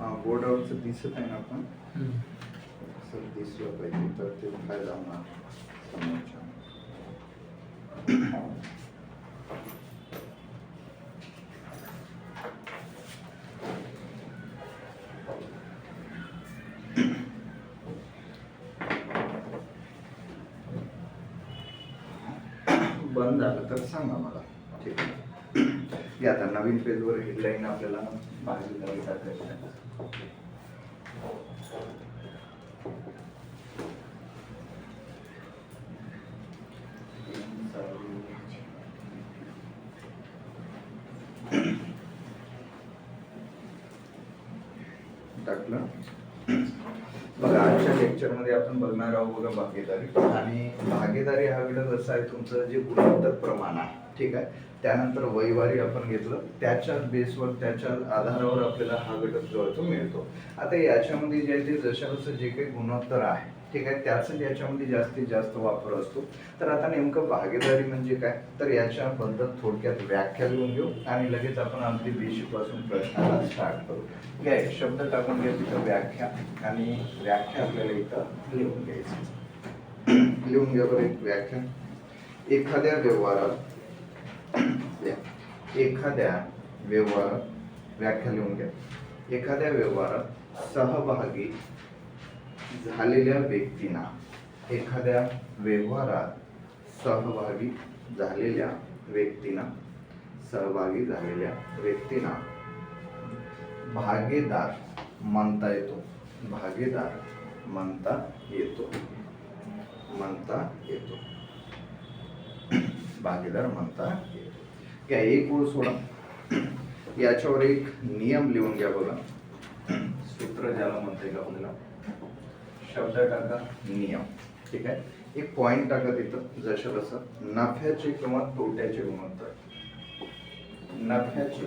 बोर्डावरचं दिसत आहे ना आपण असं दिसलं पाहिजे तर ते फायदा होणार समोरच्या. बंद झालं तर सांगा मला. ठीक आहे, आता नवीन पेजवर हेडलाईन आपल्याला भागीदारी टाकायची आहे. टाकलं बघा. आजच्या लेक्चर मध्ये आपण बघणार आहोत बघा भागीदारी. आणि भागीदारी हा घटक असा आहे तुमचं जे गुणोत्तर प्रमाण आहे. ठीक आहे, त्यानंतर वैवारी आपण घेतलं, त्याच्या बेसवर त्याच्या आधारावर आपल्याला हा घटक जो आहे तो मिळतो. आता याच्यामध्ये जे आहे ते जशाचं जे काही गुणोत्तर आहे, ठीक आहे, त्याचा याच्यामध्ये जास्तीत जास्त वापर असतो. तर आता नेमकं भागीदारी म्हणजे काय, तर याच्याबद्दल थोडक्यात व्याख्या लिहून घेऊ आणि लगेच आपण अगदी बेसिक पासून प्रश्नाला स्टार्ट करू. घ्या शब्द टाकून घ्या तिथं व्याख्या, आणि व्याख्या आपल्याला इथं लिहून घ्यायची. लिहून घ्या बरं एक व्याख्या. एखाद्या व्यवहारात व्याख्या लिहून घ्या. एखाद्या व्यवहारात सहभागी झालेल्या व्यक्तींना, एखाद्या व्यवहारात सहभागी झालेल्या व्यक्तींना भागीदार म्हणता येतो. भागीदार म्हणता येतो. भागीदार म्हणता येतो. घ्या एक ओळ सोडा. याच्यावर एक नियम लिहून घ्या बघा. सूत्र ज्याला म्हणता येईल आपल्याला. शब्द टाका नियम. ठीक आहे, एक पॉइंट टाका तिथं जसं तसं. नफ्याचे किंवा तोट्याचे गुणोत्तर. नफ्याचे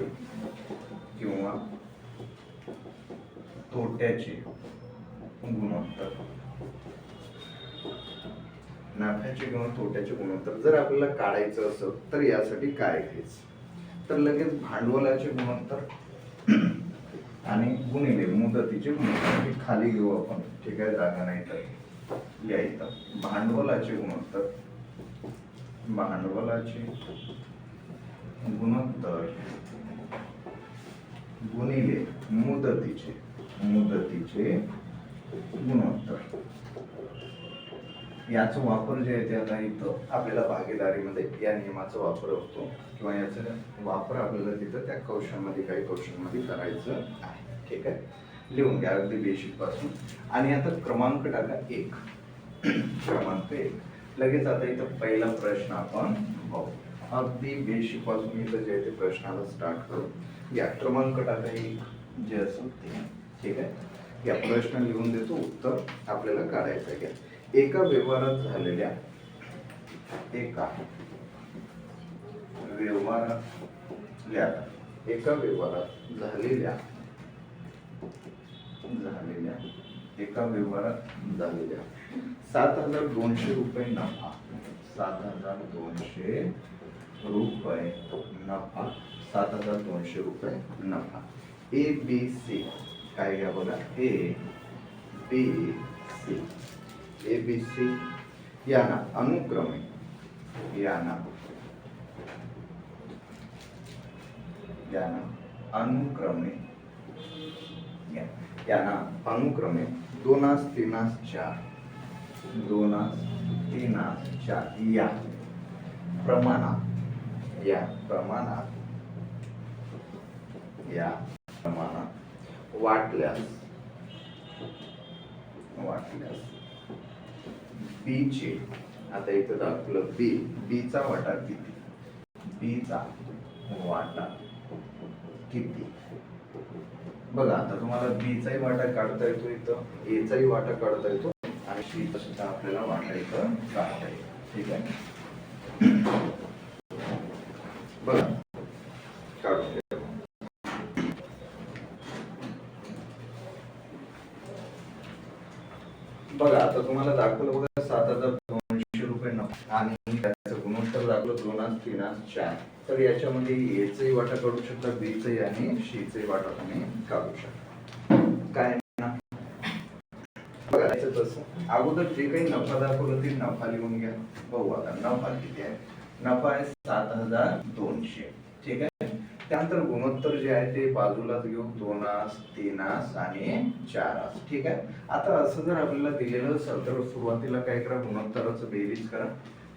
किंवा तोट्याचे गुणोत्तर. नफ्याचे किंवा तोट्याचे गुणोत्तर जर आपल्याला काढायचं असेल तर यासाठी काय घ्यायचं, तर लगेच भांडवलाचे गुणोत्तर आणि गुणिले मुदतीचे गुणोत्तर हे खाली घेऊ आपण. ठीक आहे, जागा नाही तर या इथं भांडवलाचे गुणोत्तर गुणिले मुदतीचे गुणोत्तर. याचा वापर जे आहे ते आता इथं आपल्याला भागीदारीमध्ये या नियमाचा वापर होतो, किंवा याचा वापर आपल्याला तिथं त्या कौशलमध्ये काही कौशलमध्ये करायचं आहे. ठीक आहे, लिहून घ्या अगदी बेसिक पासून. आणि आता क्रमांक टाका 1. क्रमांक 1. लगेच आता इथं पहिला प्रश्न आपण बघू. अगदी बेसिक पासून इथं जे आहे ते प्रश्नाला स्टार्ट करू. या क्रमांक टाका 1 जे असेल ते. ठीक आहे, या प्रश्न लिहून देतो, उत्तर आपल्याला काढायचं आहे. एका व्यवहारात झालेल्या झालेल्या 7,200 रुपये नफा. 7,200 रुपये नफा. ए बी सी काय घ्या बघा. ए बी सी यांना अनुक्रमे अनुक्रमे 2-3-4 या प्रमाणात वाटल्यास बी चे, आता इथं दाखवलं बी चा वाटा किती. बघा आता तुम्हाला बी चाही वाटा काढता येतो, इथं ए चाही वाटा काढता येतो, आणि सी सुद्धा आपल्याला वाटा इथं काढता येतो. ठीक आहे, बघा काढून घ्या. बघा आता तुम्हाला दाखवलं बघा 7,200 रुपये नफा, आणि त्याचं गुणोत्तर दाखवलं 2-3-4. तर याच्यामध्ये ए चाही वाटा काढू शकता, बी चाही आणि सी चाही वाटा तुम्ही काढू शकता. काय ना बघायचं तसं अगोदर जे काही नफा दाखवलं ते नफा लिहून घ्या. बघू आता नफा किती आहे. नफा आहे 7200. ठीक आहे. त्यानंतर गुणोत्तर जे आहे ते बाजूलाच घेऊ. 2 3 आणि 4. ठीक आहे. आता असं जर आपल्याला दिलेलं असेल तर सुरुवातीला काय करा, गुणोत्तराचं बेरीज करा.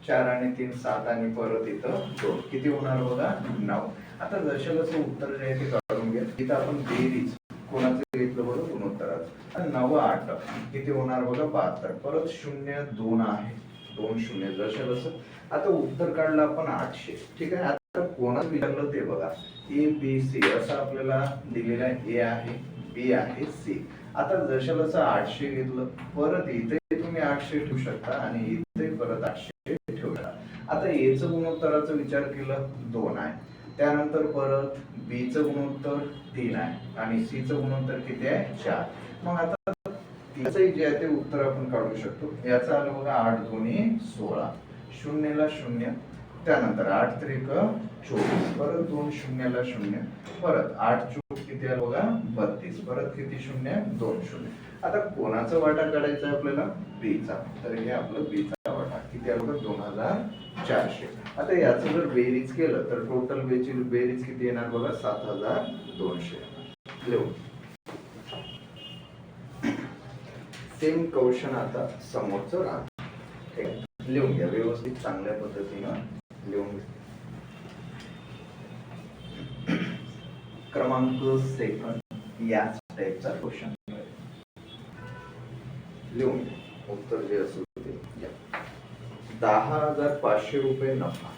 4 आणि 3 7 आणि परत इथं 2 किती होणार बघा 9. आता जसं उत्तर जे आहे ते काढून घ्या. इथं आपण बेरीज कोणाचं घेतलं बघा गुणोत्तराचं. आणि 9 8 किती होणार बघा 72. परत 0 2 आहे 2 0 जसं. आता उत्तर काढलं आपण 800. ठीक आहे. आता कोणाचं विचारलं ते बघा. ए बी सी असं आपल्याला दिलेलं आहे. ए आहे बी आहे सी. आता जसं 800 घेतलं परत इथे तुम्ही 800 ठेवू शकता आणि इथे परत 800 ठेवू शकता. आता ए चं गुणोत्तराचा विचार केलं 2 आहे. त्यानंतर परत बी चं गुणोत्तर 3 आहे आणि सी चं गुणोत्तर किती आहे 4. मग आता तिचं जे आहे ते उत्तर आपण काढू शकतो. याचा आलं बघा 8 2 16. 0 ला 0. त्यानंतर 8 3 24. परत 2 0 ला 0. परत 8 चूक किती आलं बघा 32. परत किती 0 2 0. आता कोणाचा वाटा काढायचा आपल्याला बी चा. तर हे आपलं बी चा वाटा किती आलं बघा 2400. आता याचं जर बेरीज केलं तर टोटल बेरीज किती येणार बघा 7200. लिहू. सेम क्वेश्चन आता समोरचं राहतं. लिहून घ्या व्यवस्थित चांगल्या पद्धतीनं लिहून घ्या. क्रमांक सेकंड याच टाइपचा क्वेश्चन लिहून घ्या. उत्तर जे असेल ते घ्या. 10,500 रुपये नफा.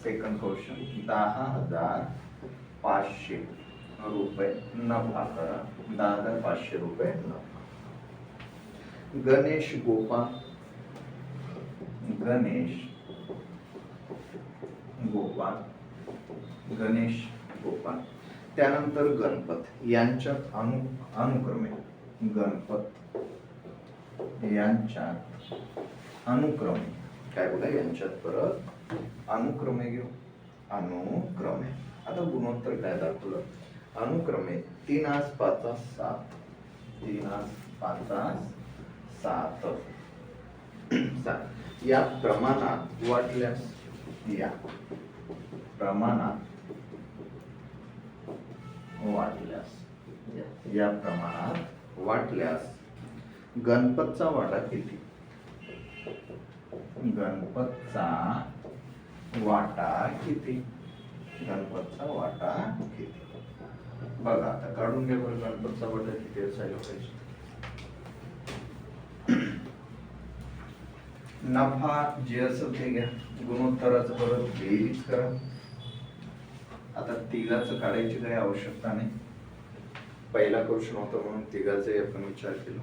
सेकंड क्वेश्चन 10,500 रुपये नफा करा. 10,500 रुपये नफा. गणेश गोपाल त्यानंतर गणपत यांच्यात अनुक्रमे काय बघा यांच्यात परत अनुक्रमे घेऊ. अनुक्रमे आता गुणोत्तर काय दाखवलं अनुक्रमे 3 5 7. 3 5 7 या प्रमाणात वाटल्यास गणपतचा वाटा किती. गणपतचा वाटा किती बघा. आता काढून घ्या बरं गणपतचा वाटा किती असायला पाहिजे. नफा जे असेल ते घ्या. गुणोत्तराचं परत बेरीज करा. आता तिघाचं काढायची काही आवश्यकता नाही. पहिला क्वेश्चन होता म्हणून तिघाचे आपण विचार केला.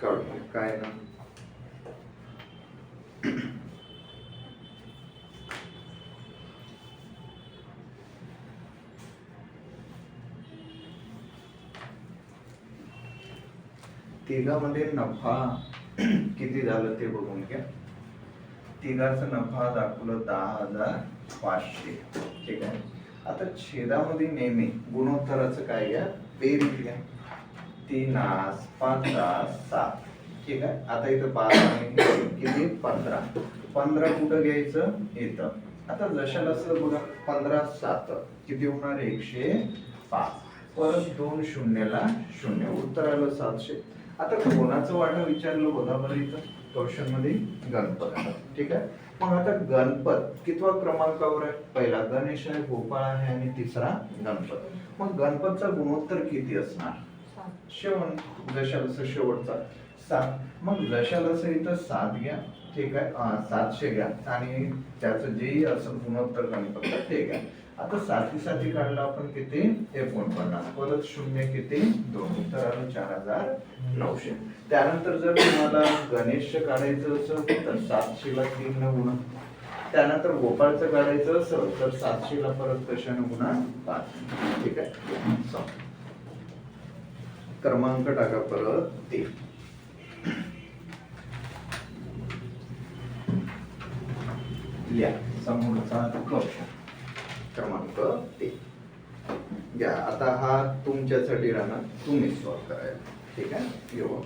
काढून काय ना तिघामध्ये नफा किती झालं ते बघून घ्या. तिघाचा नफा दाखवलं 10,500. ठीक आहे. आता छेदामध्ये नेहमी गुणोत्तराचं काय घ्या बेरीज घ्या. 3 5 7. ठीक आहे. आता इथं 5 आणि किती 15. 15 कुठं घ्यायचं इथं. आता जशाला असं बघा 15 7 किती होणार 105. परत 2 0 ला 0. उत्तर आलं 700. आता कोणाचं वाटा विचारलं बघा बरं इथं क्वेश्चन मध्ये गणपत. ठीक आहे. मग आता गणपत कितवा क्रमांकावर आहे. पहिला गणेश आहे, गोपाळ आहे आणि तिसरा गणपत. मग गणपतचा गुणोत्तर किती असणार जशाला शेवटचा 7. मग जशाला इथं 7 घ्या. ठीक आहे 700 घ्या आणि त्याचं जेही असं गुणोत्तर गणपत ते घ्या. आता 7 काढलं आपण किती 49. परत 0 किती 2. उत्तर आलं 4,900. त्यानंतर जर तुम्हाला गणेश काढायचं असेल तर 700 ला 3 न गुणा. त्यानंतर गोपाळचं काढायचं असेल तर 700 ला परत कशाने गुणा 5. ठीक आहे. क्रमांक टाका परत 3. लिहा समोरचा क्वेश्चन क्रमांक 3. घ्या. आता हा तुमच्यासाठी राहणार, तुम्ही सॉल्व करायला. ठीक आहे, येऊ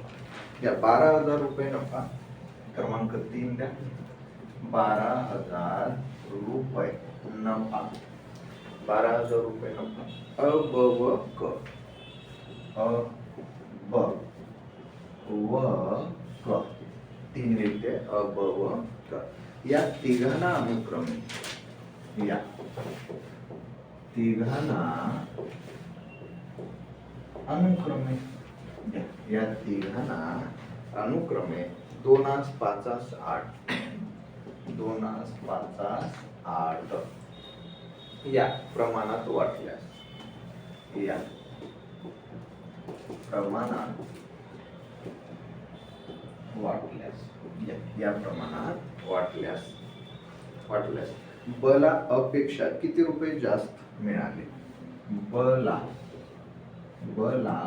घ्या. 12,000 रुपये नफा, क्रमांक 3 द्या. 12,000 रुपये नफा, 12,000 रुपये नफा. अ ब व क, अ ब व क, 3 व्यक्ती अ ब व क. या तिघांना अनुक्रमे, या तिघांना अनुक्रमे, या तिघांना अनुक्रमे 2 5 8, 2 5 8 या प्रमाणात वाटल्यास, या प्रमाणात वाटल्यास, या प्रमाणात वाटल्यास, वाटल्यास बला अपेक्षा किती रुपये जास्त मिळाले? बला, बला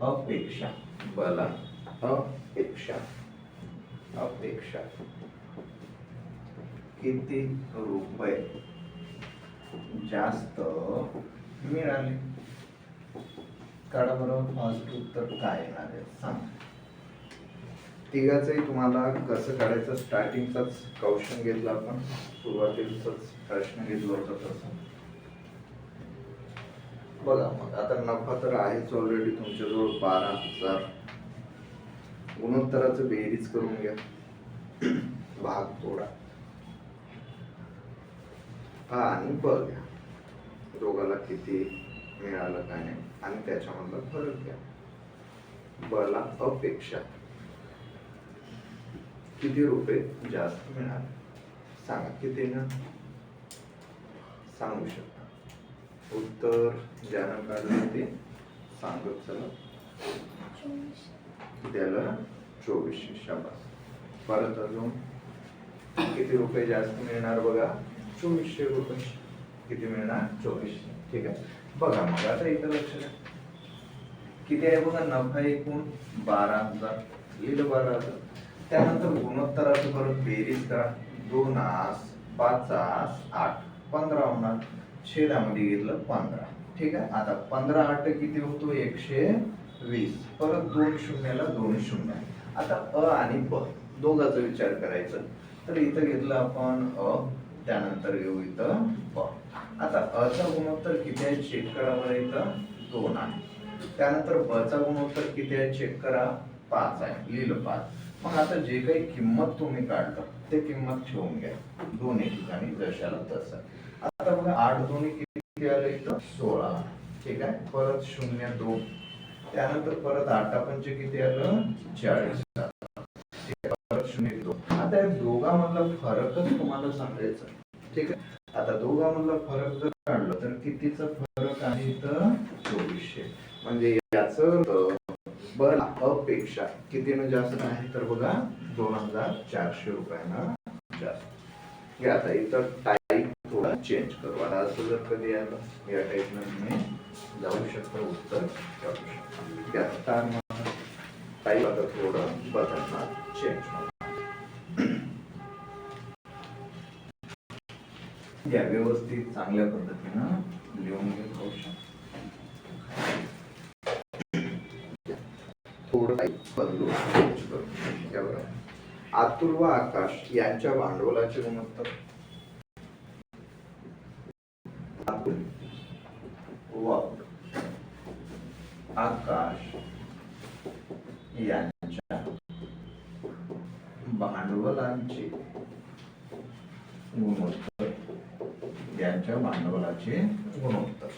अपेक्षा, बला अपेक्षा, अपेक्षा किती रुपये जास्त मिळाले? काढा बरं, फर्स्ट उत्तर काय येणार आहे सांग. तिघाचंही तुम्हाला कसं काढायचं स्टार्टिंगचाच क्वेश्चन घेतला आपण, सुरुवातीलाच प्रश्न घेतला होता तसं बघा. मग आता नफा तर आहेच ऑलरेडी तुमच्याजवळ 12,000. गुणोत्तराचं बेरीज करून घ्या, भाग तोडा, हा आणि ब घ्या, दोघाला किती मिळालं काय नाही आणि त्याच्यामधला फरक घ्या. बला अपेक्षा किती रुपये जास्त मिळाले सांगा, किती ना सांगू शकता. उत्तर ज्यानं काढलं ते सांगत चला. त्याला 2400. शाबास. परत अजून किती रुपये जास्त मिळणार बघा, 2400 रुपये. किती मिळणार? 2400. ठीक आहे, बघा मग आता इथं लक्ष द्या किती आहे बघा. नफा एकूण 12,000, लिहिलं 12,000. त्यानंतर गुणोत्तराचं परत बेरीज करा. 2 5 8, 15 होणार. छेदामध्ये घेतलं 15. ठीक आहे, आता 15 8 किती होतो? 120. परत 2 शून्याला 2 शून्य. आता अ आणि ब दोघांचा विचार करायचा. तर इथं घेतलं आपण अ, त्यानंतर येऊ इथं ब. आता अ चा गुणोत्तर किती आहे चेक करा बरं. इथं 2 आहे. त्यानंतर ब चा गुणोत्तर किती आहे चेक करा, 5 आहे. लिहिलं 5. मग आता जे काही किंमत तुम्ही काढता ते किंमत ठेवून घ्या दोन्ही ठिकाणी जशाला तसं. आता बघा 8 दोन्ही किती आलं इथं 16. ठीक आहे, परत 0 2. त्यानंतर परत 8 पंचे किती आलं 40. परत 0 2. आता या दोघांमधला फरकच तुम्हाला सांगायचा. ठीक आहे, आता दोघांमधला फरक जर काढलं तर कितीचा फरक आहे इथं 2400. म्हणजे याचं बल अपेक्षा कितीनं जास्त आहे तर बघा 2,400 रुपयानं जास्त. आता इथं टाईप थोडा चेंज करू. आता असं जर कधी आलं या टाईपनं तुम्ही जाऊ शकता, उत्तर काढू शकता. टाईप आता थोडं बदलणार, चेंज होणार. या व्यवस्थित चांगल्या पद्धतीनं लिहून घेत राहू शकता. अतुल व आकाश यांच्या भांडवलाचे गुणोत्तर. अतुल व आकाश यांच्या भांडवलाचे गुणोत्तर, यांच्या भांडवलाचे गुणोत्तर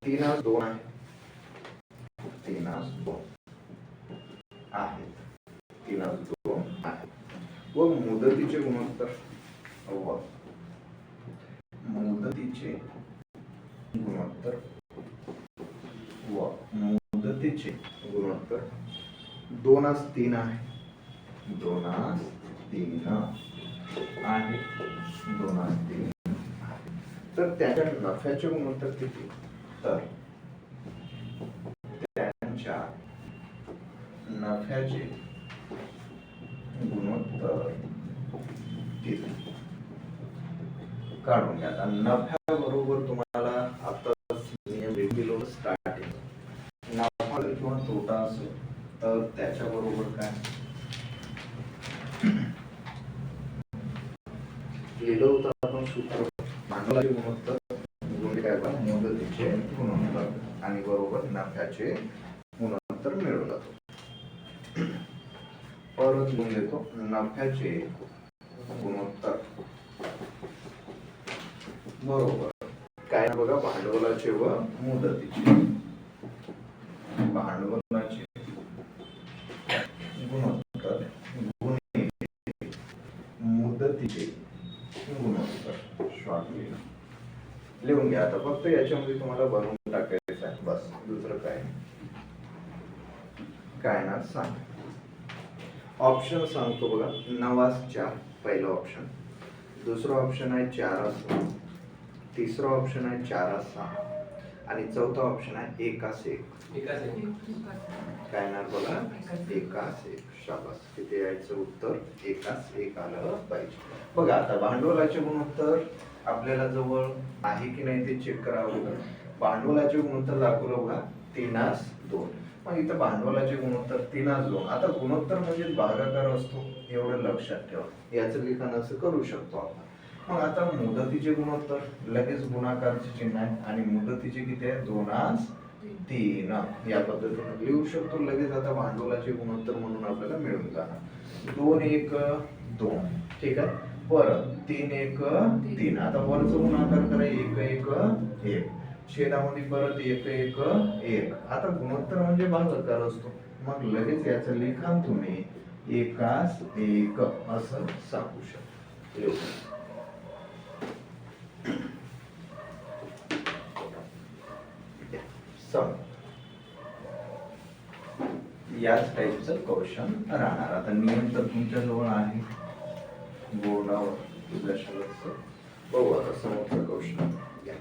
3:2 आहे. 3:2 आहे. 3:2 आहे. व मुदतीचे गुणोत्तर, व मुदतीचे गुणोत्तर, व मुदतीचे गुणोत्तर 2:3 आहे. 2:3 आहे. 2:3 आहे. तर त्याच्या नफ्याचे गुणोत्तर किती? तर त्यांच्या नफ्याचे गुणोत्तर किती काढून घ्या. नफ्या बरोबर तुम्हाला आता नियम दिलो स्टार्टिंग नफा किंवा तोटा असेल तर त्याच्या बरोबर काय लिहिलं होतं आपण सूत्र भांडवलाचे गुणोत्तर गुणिले काय पण मुदतीचे गुणोत्तर आणि बरोबर नफ्याचे गुणोत्तर मिळवलं जातो. परत लिहून देतो नफ्याचे गुणोत्तर बरोबर काय बघा भांडवलाचे व मुदतीचे भांडवलाचे गुणोत्तर गुणिले मुदतीचे गुणोत्तर शॉर्ट लिहून घ्या. आता फक्त याच्यामध्ये तुम्हाला भरून टाकायचं आहे बस, दुसरं काय ना सांग. ऑप्शन सांगतो बघा 9:4 पहिला ऑप्शन, दुसरा ऑप्शन आहे 4:6, तिसरा ऑप्शन आहे 4:6 आणि चौथा ऑप्शन आहे 1:1. काय ना बघा 1:1. शाबास, किती यायचं उत्तर 1:1 आलं पाहिजे. बघा आता भांडवलाचे गुणोत्तर आपल्याला जवळ आहे की नाही ते चेक करावं. भांडवलाचे गुणोत्तर दाखवलं बघा 3:2. मग इथं भांडवलाचे गुणोत्तर 3:2. आता गुणोत्तर म्हणजे भागाकार असतो एवढं लक्षात ठेवा. याचं लिखाण असं करू शकतो आपण. मग आता मुदतीचे गुणोत्तर लगेच गुणाकारचे चिन्ह आहे आणि मुदतीचे किती आहे 2:3 या पद्धतीने लिहू शकतो लगेच. आता भांडवलाचे गुणोत्तर म्हणून आपल्याला मिळून जाणार 2:1:2. ठीक आहे. परत 3:1:3. आता वरच गुणाकार करा 1:1:1. छेदामध्ये परत 1:1:1. आता गुणोत्तर म्हणजे भागाकार असतो. मग लगेच याचं लिखाण तुम्ही 1:1 असं सांगू शकता. याच टाईपचं क्वेश्चन राहणार. आता नियम तर तुमच्या जवळ आहे बोर्डावर बघू. आता समोरचा क्वेश्चन घ्या.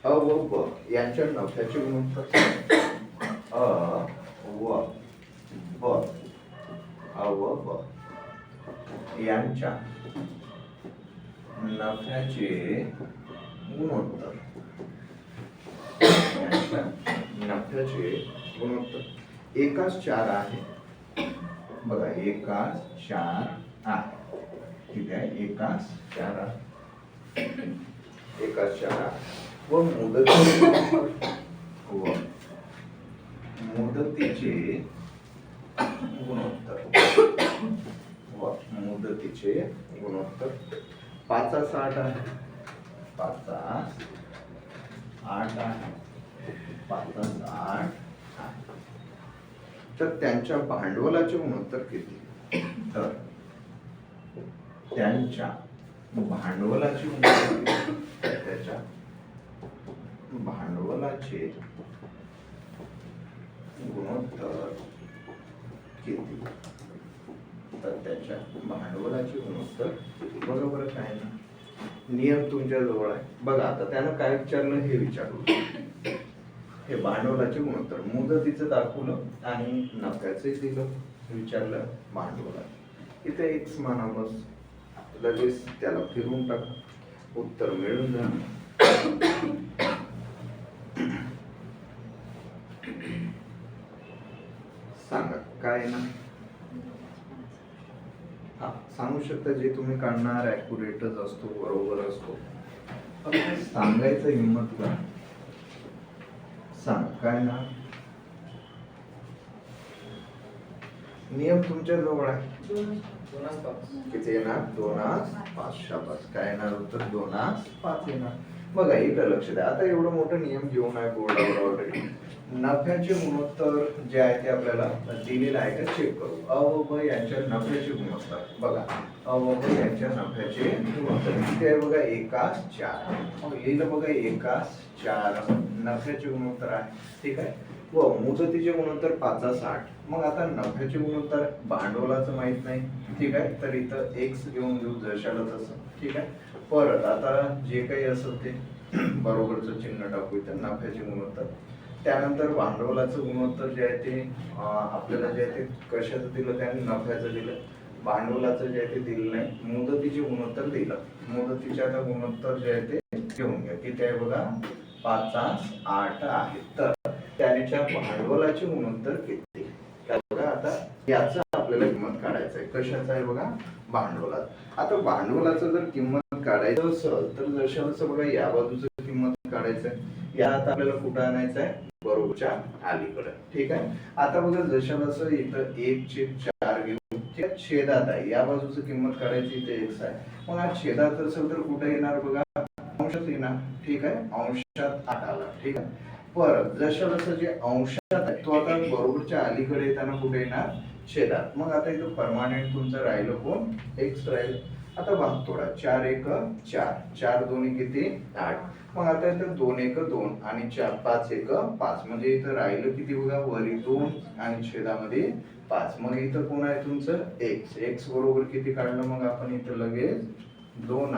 अ व ब यांच्या नफ्याचे गुणोत्तर अ व ब यांच्या नफ्याचे गुणोत्तर नफ्याचे गुणोत्तर 1:4 आहे बघा. 1:4 आहे. ठीक आहे. 1:4 आहे. 1:4 व मुदतीचे गुणोत्तर 5:8 आहे. 5:8 आहे. 5:8 तर त्यांच्या भांडवलाचे गुणोत्तर किती? तर त्यांच्या भांडवलाचे गुणोत्तर त्याच्या भांडवलाचे गुणोत्तर किती? तर त्याच्या भांडवलाचे गुणोत्तर बरोबर काय ना. नियम तुमच्या जवळ आहे बघा. आता त्यानं काय विचारलं हे विचारलं. हे भांडवलाचे गुणोत्तर मुदतीचं दाखवलं आणि नफ्याचे दिलं. विचारलं भांडवलाचे. इथे एक माना बस, लगेच त्याला फिरवून टाका, उत्तर मिळून जाणार. सांगा काय ना. हा सांगू शकता. जे तुम्ही काढणार ऍक्युरेटच असतो, बरोबर असतो. सांगायचं हिंमत करा. सांग काय ना. नियम तुमच्या जवळ आहे. किती येणार 2:5. शाबास. काय येणार उत्तर 2:5 येणार. बघा इकडे लक्ष द्या. आता एवढं मोठं नियम घेऊन आहे बोर्डावर ऑलरेडी. नफ्याचे गुणोत्तर जे आहे ते आपल्याला दिलेलं आहे का चेक करू. अ व ब यांच्या नफ्याचे गुणोत्तर बघा. अ व ब यांच्या नफ्याचे गुणोत्तर किती आहे बघा 1:4. मग लिहिलं बघा 1:4 नफ्याचे गुणोत्तर आहे. ठीक आहे. व मुदतीचे गुणोत्तर 5:8. मग आता नफ्याचे गुणोत्तर भांडवलाचं माहित नाही. ठीक आहे. तर इथं x घेऊन घेऊ जशाला तसं. ठीक आहे. परत आता जे काही असेल ते बरोबरचं चिन्ह टाकू इथं नफ्याचे गुणोत्तर. त्यानंतर भांडवलाचं गुणोत्तर जे आहे ते आपल्याला जे आहे ते कशाचं दिलं त्याने नफ्याचं दिलं. भांडवलाचं जे आहे ते दिलं नाही. मुदतीचे गुणोत्तर दिलं. मुदतीचे आता गुणोत्तर जे आहे ते घेऊन घ्या. किती आहे बघा, 5 8 आहे. तर त्याच्या भांडवलाचे गुणोत्तर किती, काय बघा. आता याचा आपल्याला किंमत काढायचं आहे. कशाचं आहे बघा, भांडवलात. आता भांडवलाचं जर किंमत काढायचं असेल तर जसं बघा या बाजूचं किंमत काढायचं आहे. या आता आपल्याला कुठं आणायचं आहे, बरोबरच्या अलीकडे. ठीक आहे. आता बघा जसं इथं 1/4 घेऊ. छेदात आहे, या बाजूची किंमत काढायची, इथे x आहे. मग हा छेदात असेल तर कुठे येणार बघा, अंशात येणार. ठीक आहे, अंशात 8 आला. ठीक आहे. परत जसं जे अंशात आहे तो आता बरोबरच्या अलीकडे येताना कुठे येणार, छेदात. मग आता इथं परमानंट तुमचं राहिलं कोण, x राहील. आता भाग तोडा. 4 1 4, 4 2 किती 8. मग आता इथं 2 1 2 आणि 5 1 5, म्हणजे इथं राहिलं किती बघा, वरी 2 आणि छेदामध्ये 5. मग इथं कोण आहे तुमचं x. x बरोबर किती काढलं मग आपण इथं लगेच 2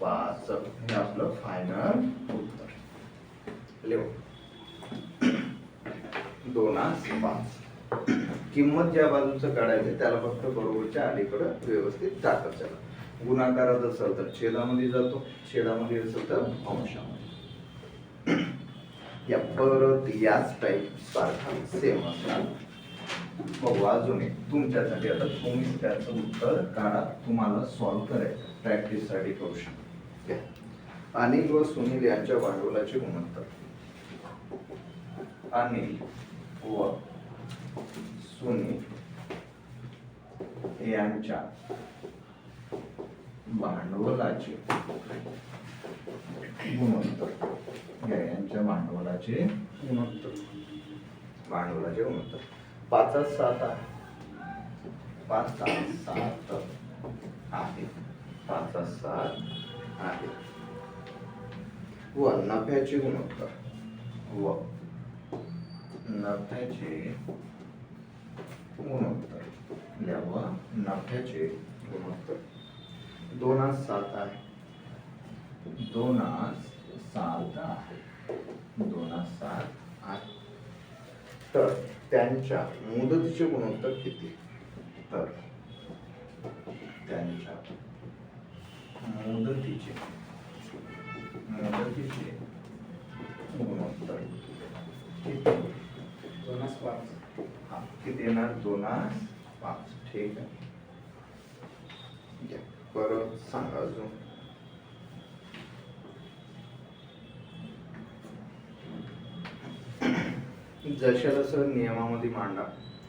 5. हे आपलं फायनल उत्तर लिहू. 2 5. किंमत ज्या बाजूचं काढायचं त्याला फक्त बरोबरच्या अलीकडे व्यवस्थित टाकत चला. गुणाकारात असेल तर छेदामध्ये जातो, छेदामध्ये असेल तर अंशामध्ये. या परत याच टाईप सारखा सेम असणार. बघू अजून एक तुमच्यासाठी. आता तुम्ही त्याचं उत्तर काढा, तुम्हाला सॉल्व्ह करायचं, प्रॅक्टिस साठी करू शकता. अनिल व सुनील यांच्या भांडवलाचे गुणोत्तर. अनिल व सुनील यांच्या भांडवलाचे गुणोत्तर. यांच्या भांडवलाचे गुणोत्तर. 5 7 आहे. 5 7 आहे. 5 7 आहे. व नफ्याचे गुणोत्तर. व नफ्याचे गुणोत्तर. नफ्याचे गुणोत्तर. 2 7 आहे. 2 7 आहे. 2 7 आहे. तर त्यांच्या मुदतीचे गुणोत्तर किती, तर त्यांच्या मुदतीचे गुणोत्तर किती, 2 5. हा किती येणार, 2 5. ठीक आहे. परत सांगा अजून. जशाला नियमामध्ये मांडा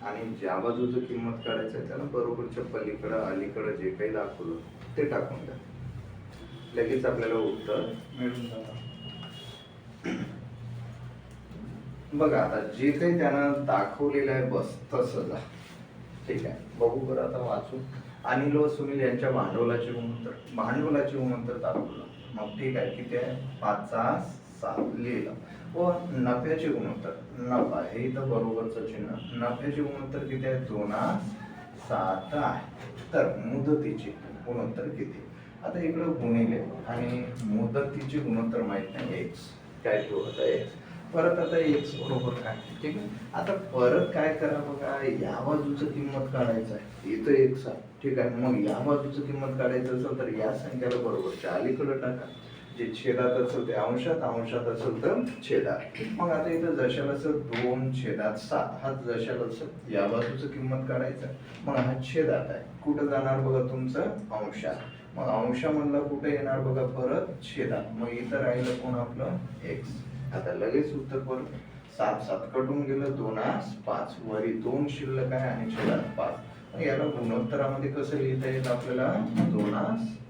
आणि ज्या बाजूचं किंमत काढायचं आहे त्याला बरोबरच्या पलीकडं अलीकडं जे काही दाखवलं ते टाकून द्या. लगेच आपल्याला उत्तर मिळून जातं. बघा आता जे काही त्यानं दाखवलेलं आहे बस तसं जा. ठीक आहे, बघू बरं आता वाचून. अनिल व सुनील यांच्या भांडवलाचे गुणोत्तर दाखवलं. मग ठीक आहे, किती आहे, 5 7 लिहिलं. व नफ्याचे गुणोत्तर, नफा हे इथं बरोबरचं चिन्ह. नफ्याचे गुणोत्तर किती आहे, 2 7 आहे. तर मुदतीचे गुणोत्तर किती. आता इकडं गुणिले आणि मुदतीचे गुणोत्तर माहित नाही, x काय ठेवू आता x. परत आता x बरोबर काय. ठीक आहे, आता परत काय करा बघा, या बाजूचं किंमत काढायचं आहे, इथं x आहे. ठीक आहे, मग या बाजूचं किंमत काढायचं असेल तर या संख्याला बरोबरच्या अलीकडे टाका. जे छेदात असेल ते अंशात, अंशात असेल तर छेदात. मग आता इथं जशाला असेल 2/7, हा जशाला असेल या बाजूचं किंमत काढायचं. मग हा छेदात आहे, कुठं जाणार बघा तुमचं अंशात. मग अंशामधला कुठे येणार बघा परत छेदात. मग इथं राहिलं कोण आपलं x. आता लगेच उत्तर परत 7 7 कटून गेलं, 2 5 वरी 2 शिल्लक आहे आणि छेदात 5. मग याला गुणोत्तरामध्ये कसं लिहिता येईल आपल्याला, 2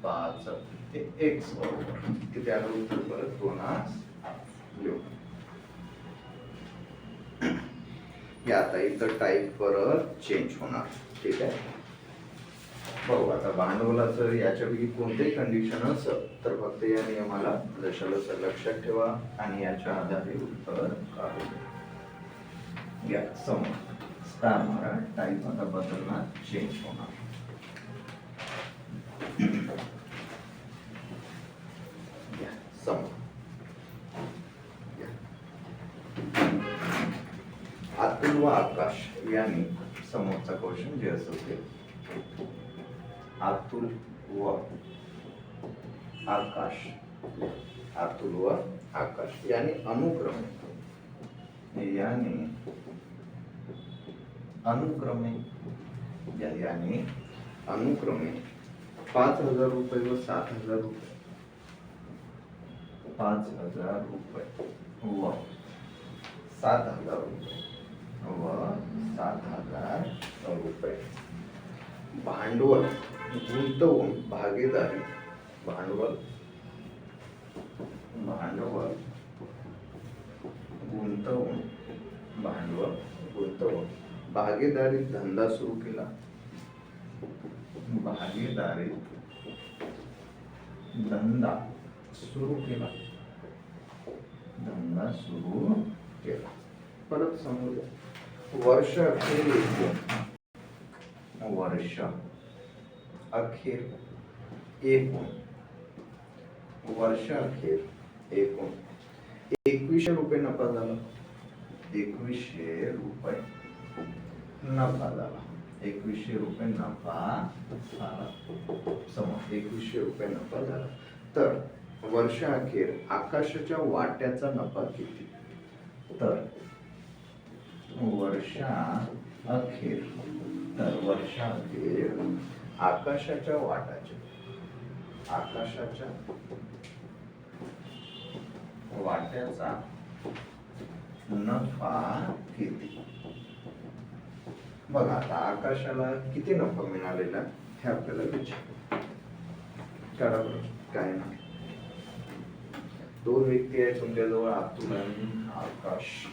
5 ते x बरोबर किती आलं उत्तर परत 2 लिहू. या आता इथं टाईप परत चेंज होणार. ठीक आहे, बघू आता भांडवलाचं याच्यापैकी कोणतेही कंडिशन असेल तर फक्त या नियमाला जशाला लक्षात ठेवा आणि याच्या आधारे उत्तर काढू. या समोर स्टार मारा, टाईप आता बदलणार, चेंज होणार. या समोर अतुल व आकाश यांनी समोरचा क्वेश्चन जे असेल ते. अतुल व आकाश अतुल व आकाश याने अनुक्रमे 5,000 रुपये व 7,000 रुपये 5,000 रुपये व 7,000 रुपये व 7,000 रुपये भांडवल गुंतवून भागीदारी भांडवल गुंतवून भागीदारीत धंदा सुरू केला परत समजूया वर्ष अखेर एकूण 2100 रुपये नफा झाला 2100 रुपये नफा झाला 2100 रुपये नफा झाला समज 2100 रुपये नफा झाला तर वर्ष अखेर आकाशाच्या वाट्याचा नफा किती तर वर्ष अखेर आकाशाच्या वाट्याचा नफा किती बघा आता आकाशाला किती नफा मिळालेला हे आपल्याला विचार करा बरं काय ना दोन व्यक्ती आहेत तुमच्याजवळ अतुल आणि आकाश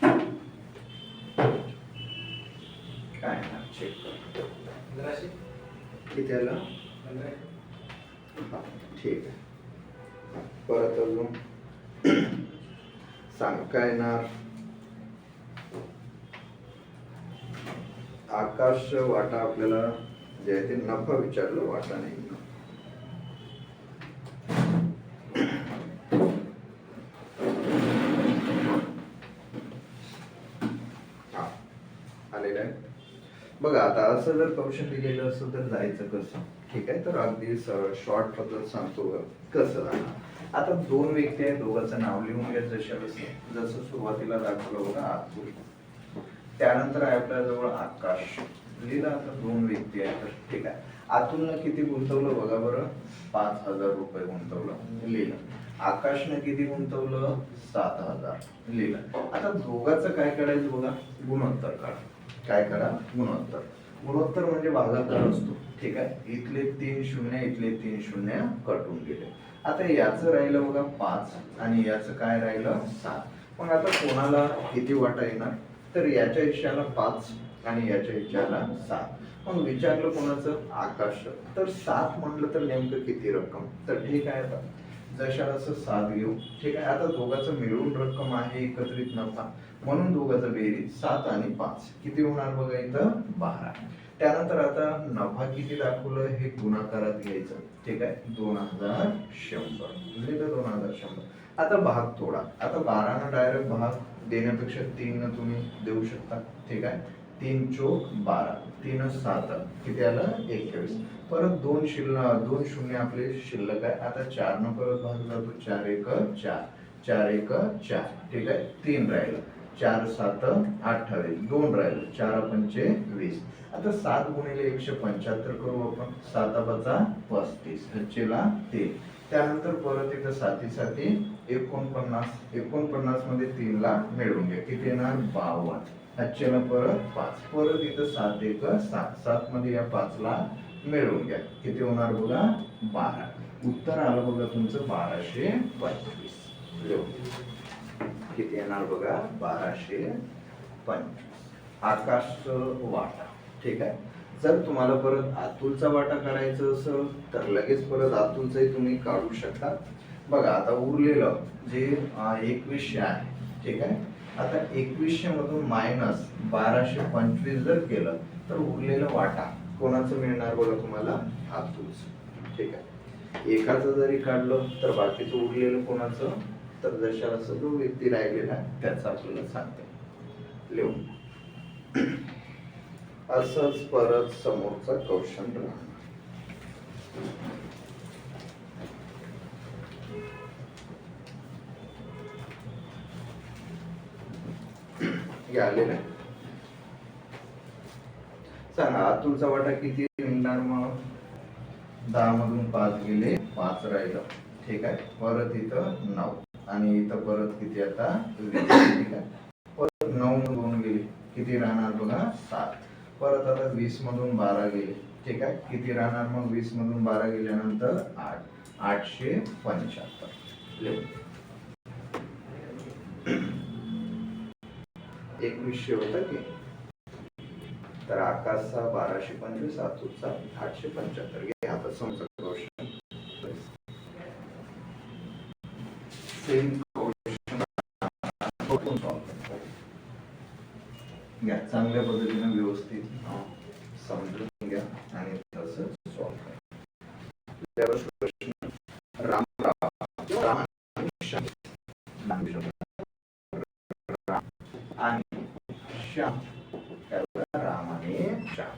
काय ना चेक कर 1500 किती आला 1500 हा, ठीक आहे परत अजून सांग काय ना आकाश वाटा आपल्याला जे आहे ते नफा विचारलं वाटा नाही आलेलं आहे बघा आता असं जर कौशल्य गेलं असं तर जायचं कसं ठीक आहे तर अगदी शॉर्ट पद्धत सांगतो कसं जाणार आता दोन व्यक्ती आहेत दोघांचं नाव लिहून घ्या जसं सुरुवातीला दाखवलं बघा अतुल त्यानंतर आहे आपल्याजवळ आकाश लिहिलं आता दोन व्यक्ती आहेत ठीक आहे अतुलनं किती गुंतवलं बघा बरं 5,000 रुपये गुंतवलं लिहिलं आकाशनं किती गुंतवलं 7,000 लिहिलं आता दोघांचं काय करायचं बघा गुणोत्तर काढा काय करा गुणोत्तर म्हणजे भागाकार असतो ठीक आहे इथले 3 शून्य इथले 3 शून्य कटून गेले आता याचं राहिलं बघा 5 आणि याचं काय राहिलं 7 मग आता कोणाला किती वाटा येणार तर याच्या हिश्श्याला 5 आणि याच्या हिश्श्याला 7 मग विचारलं कोणाचं आकाश तर 7 म्हटलं तर नेमकं किती रक्कम तर ठीक आहे आता जशाला असं 7 घेऊ ठीक आहे आता दोघांचं मिळून रक्कम आहे एकत्रित नफा म्हणून दोघांचं बेरीज 7 आणि 5 किती होणार बघा इथं 12 त्यानंतर आता नफा किती दाखवलं हे गुणाकारात घ्यायचं ठीक आहे 2100 लिहिलं 2100 आता भाग तोडा आता 12 न डायरेक्ट भाग देण्यापेक्षा 3 न तुम्ही देऊ शकता ठीक आहे 3 चोक 12 3 7 किती आलं 21 परत दोन शून्य आपले शिल्लक आहे आता 4 न परत भाग जातो 4 1 4 4 1 4 ठीक आहे 3 राहिलं 4 7 28 2 राहिलं 4 पंचे 20 आता 7 गुणिले 175 करू आपण 7 बचा 35 हच्चेला 3 त्यानंतर परत इथं 7 49 मध्ये 3 ला मिळवून घ्या किती येणार 52 हच्चेला परत 5 परत इथं 7 1 7 7 मध्ये या 5 ला मिळवून घ्या किती होणार बघा 12 उत्तर आलं बघा तुमचं 1225 किती येणार बघा 1225 आकाशचं वाटा ठीक आहे जर तुम्हाला परत अतुलचा वाटा करायचं असेल तर लगेच परत अतुलचंही तुम्ही काढू शकता बघा आता उरलेलं जे 2100 आहे ठीक आहे आता 2100 मधून मायनस 1225 जर केलं तर उरलेलं वाटा कोणाचं मिळणार बघा तुम्हाला अतुलचं ठीक आहे एकाचं जरी काढलं तर बाकीचं उरलेलं कोणाचं तर जशा असं जो व्यक्ती राहिलेला आहे त्याचा आपल्याला सांगते लिहून असंच परत समोरचा क्वेश्चन राहणार हे आलेलं आहे. सांगा अतुलचा वाटा किती निघणार मग? 10 मधून 5 गेले, 5 राहिलं. ठीक आहे. परत इथं 9 आणि इथं परत किती आता 20. ठीक आहे. परत 9 मधून गेले किती राहणार बघा 7. परत आता 20 मधून 12 गेले. ठीक आहे. किती राहणार मग 20 मधून 12 गेल्यानंतर 8. 875 लिहू. 2100 होता की, तर आकाशचा 1225, अतुलचा 875. घ्या आता समजा क्वेश्चन. सेम क्वेश्चन घ्या, चांगल्या पद्धतीने व्यवस्थित समजून घ्या आणि तसं सॉल्व करा. प्रश्न राम आणि श्याम, राम आणि श्याम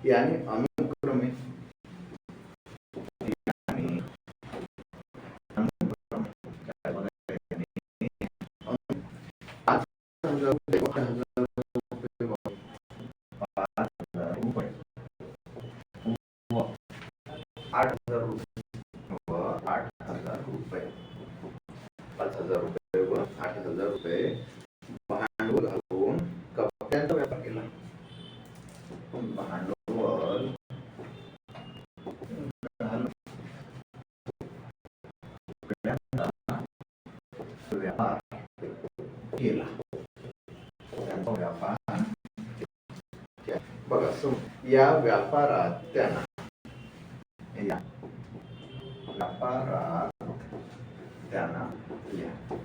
याने अनुक्रमे ₹8,000 व 8,000 रुपये भांडवल घालून कपड्यांचा व्यापार केला. भांडवल घालून व्यापार केला. त्यांचा व्यापार बघा. या व्यापारात त्यांना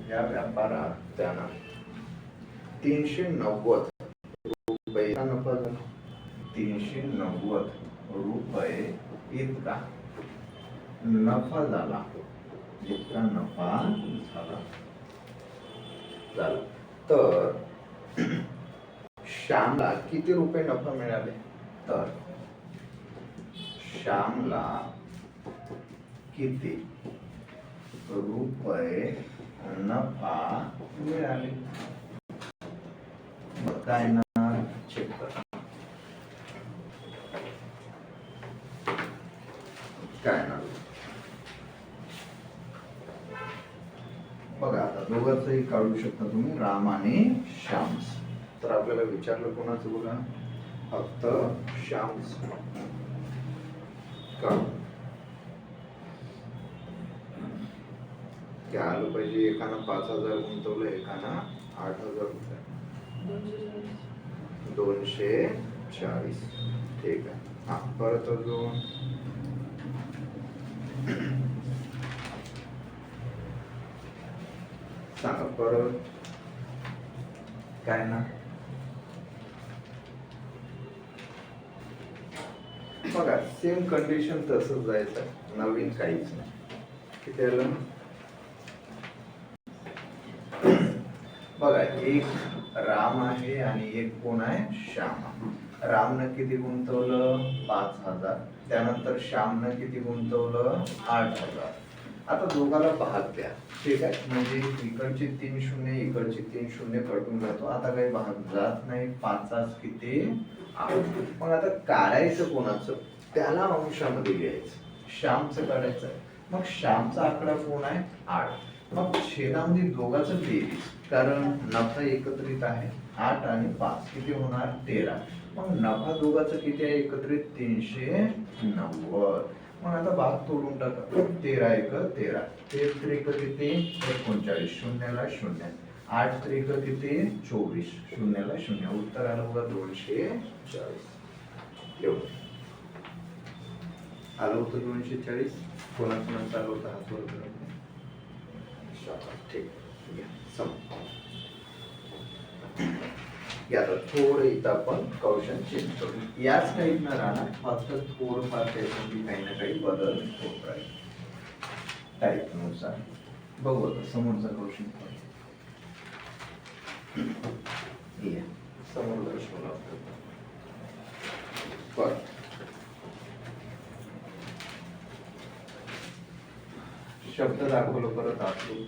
या व्यापारात त्यांना 390 रुपये नफा झाला. 390 रुपये इतका नफा झाला. इतका नफा झाला. तर श्यामला किती रुपये नफा मिळाले? तर श्यामला किती रुपये नफा मिळाले? काय ना चेक करा. काय ना बघा, आता दोघांचंही काढू शकता तुम्ही, राम आणि श्याम. तर आपल्याला विचारलं कोणाचं बघा, फक्त श्याम काढू. काय आलं पाहिजे? एकानं 5,000 गुंतवलं, एकानं 8,000 रुपये. 240. ठीक आहे. हा, परत अजून सांगा परत काय ना. बघा, सेम कंडिशन तसंच जायचं, नवीन काहीच नाही. किती आलं बघा? एक राम आहे आणि एक कोण आहे? श्याम. रामनं किती गुंतवलं? 5,000. त्यानंतर श्यामनं किती गुंतवलं? 8,000. आता दोघाला भाग द्या. ठीक आहे. म्हणजे इकडचे 3 शून्य, इकडचे 3 शून्य कटून जातो. आता काही भाग जात नाही. 5 किती? 8. मग आता काढायचं कोणाचं? त्याला अंशामध्ये लिहायचं. श्यामचं काढायचं. मग श्यामचा आकडा कोण आहे? 8. मग छेदामध्ये दोघांचं बेरीज, कारण नफा एकत्रित आहे. 8 आणि 5 किती होणार? 13. मग नफा दोघांचं किती आहे एकत्रित? 390. मग आता भाग तोडून टाका. 13 एक 13, 13 किती? 39. शून्याला शून्य. 8 त्रिक किती? 24. शून्याला शून्य. उत्तर आलं बघा 240. एवढं आलं होतं 240. कोणाकोणाचं आलं होतं हात वर करा. ठीक. आता थोडं इथं आपण क्वेश्चन चेंज करू. याच टाईप न राहणार, फक्त थोडंफार त्याच्यामध्ये काही ना काही बदल होत राहील टाईप नुसार. बघू आता समोरचा क्वेश्चन. समोर प्रश्न लागतो. शब्द दाखवलं परत आतून.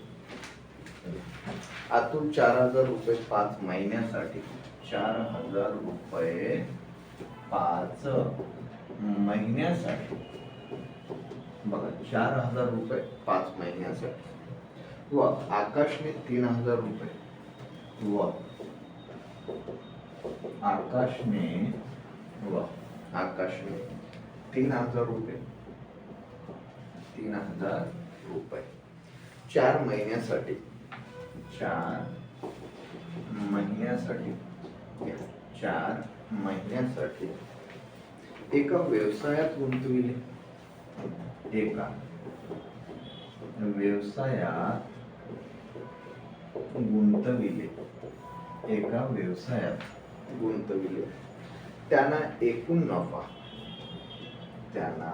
आतून 4,000 रुपये 5 महिन्यासाठी, 4,000 रुपये 5 महिन्यासाठी, बघा 4,000 रुपये 5 महिन्यासाठी, व आकाशने 3,000 रुपये, व आकाशने 3,000 रुपये, 3,000 रुपये 4 महिन्यासाठी, 4 महिन्यासाठी, 4 महिन्यासाठी एका व्यवसायात गुंतविले, एका व्यवसायात गुंतविले, एका व्यवसायात गुंतविले, त्यांना एकूण नफा, त्यांना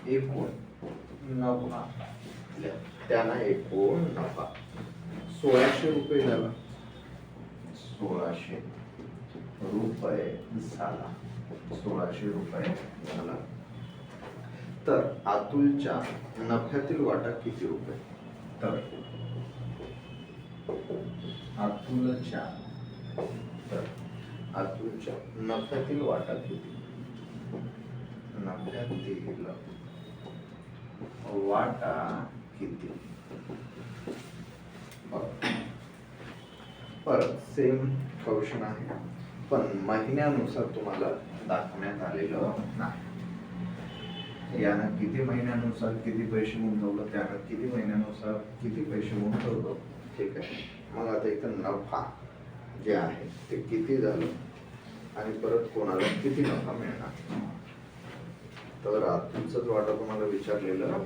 एकूण नफा, त्यांना एकूण नफा 1,600 रुपये झाला, 1,600 रुपये झाला, 1,600 रुपये झाला. तर अतुलच्या नफ्यातील वाटा किती रुपये? तर अतुलच्या नफ्यातील वाटा किती? नफ्यातील वाटा किती? परत सेम क्वेश्चन आहे, पण महिन्यानुसार तुम्हाला दाखवण्यात आलेलं नाही. यानं किती महिन्यानुसार किती पैसे गुंतवलं, त्यानं किती महिन्यानुसार किती पैसे गुंतवलं. ठीक आहे. मग आता इथं नफा जे आहे ते किती झालं आणि परत कोणाला किती नफा मिळणार. तर आतूनच वाटा तुम्हाला विचारलेलं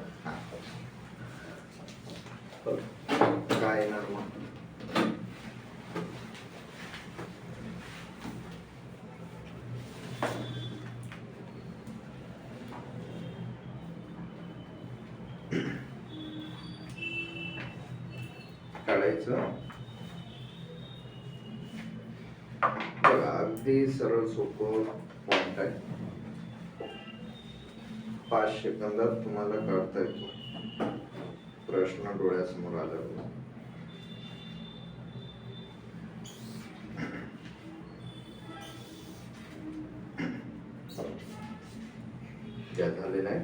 काय येणार मग. काढायचं बघा, अगदी सरळ सोपं पॉइंट आहे. 5 सेकंदात तुम्हाला काढता येतो प्रश्न डोळ्यासमोर आल्यावर. क्या झालेलं आहे.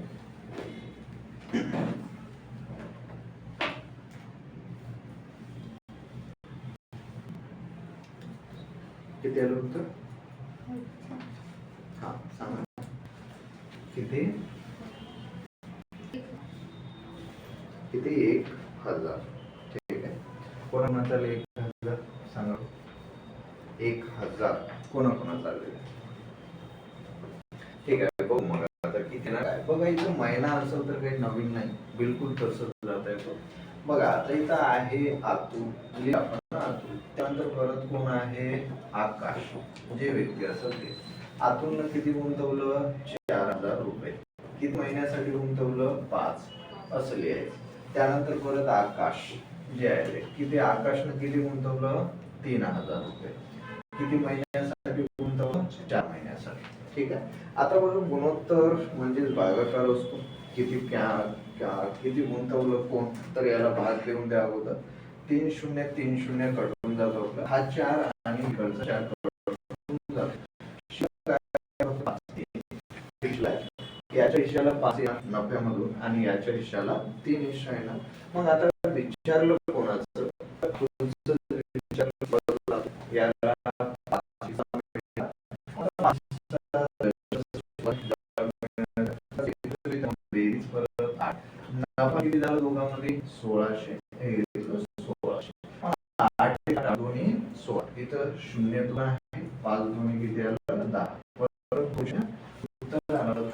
किती आलं उत्तर? हा सांगा किती? किती? 1,000. ठीक आहे. कोणाकोणाचा 1,000 सांगा. 1,000 कोणाकोणाचा आले. ठीक आहे. बघू मग आता किती ना काय बघा. इथं महिना असेल तर काही नवीन नाही, बिलकुल तसंच जाता येतो. बघा आता इथं आहे अतुल, अतुल त्यानंतर परत कोण आहे? आकाश. जे व्यक्ती असेल ते. अतुलनं किती गुंतवलं? 4,000 रुपये. किती महिन्यासाठी गुंतवलं? 5 असं लिहायचं. त्यानंतर परत आकाश जे आहे किती, आकाशनं किती गुंतवलं? 3,000 रुपये. किती महिन्यासाठी गुंतवलं? 4 महिन्यासाठी. ठीक आहे. आता बघा गुणोत्तर म्हणजेच भागाकार असतो. किती गुंतवलं कोण, तर याला भाग देऊन द्या अगोदर. 3 0 3 0 कटून जातो आपला हा 4 आणि इकडचा 4 कटून जातो. याच्या हिश्श्याला 5 नफ्यामधून आणि याच्या हिश्श्याला 3 हिस्सा आहे ना. मग आता विचारलं कोणाचं, याला 8 नफा किती झाला दोघांमध्ये? 1,600. 8 दोन्ही 16. इथं 0 2 आहे, 5 दोन्ही किती आलं? 10. परत क्वेश्चन उत्तर आलं.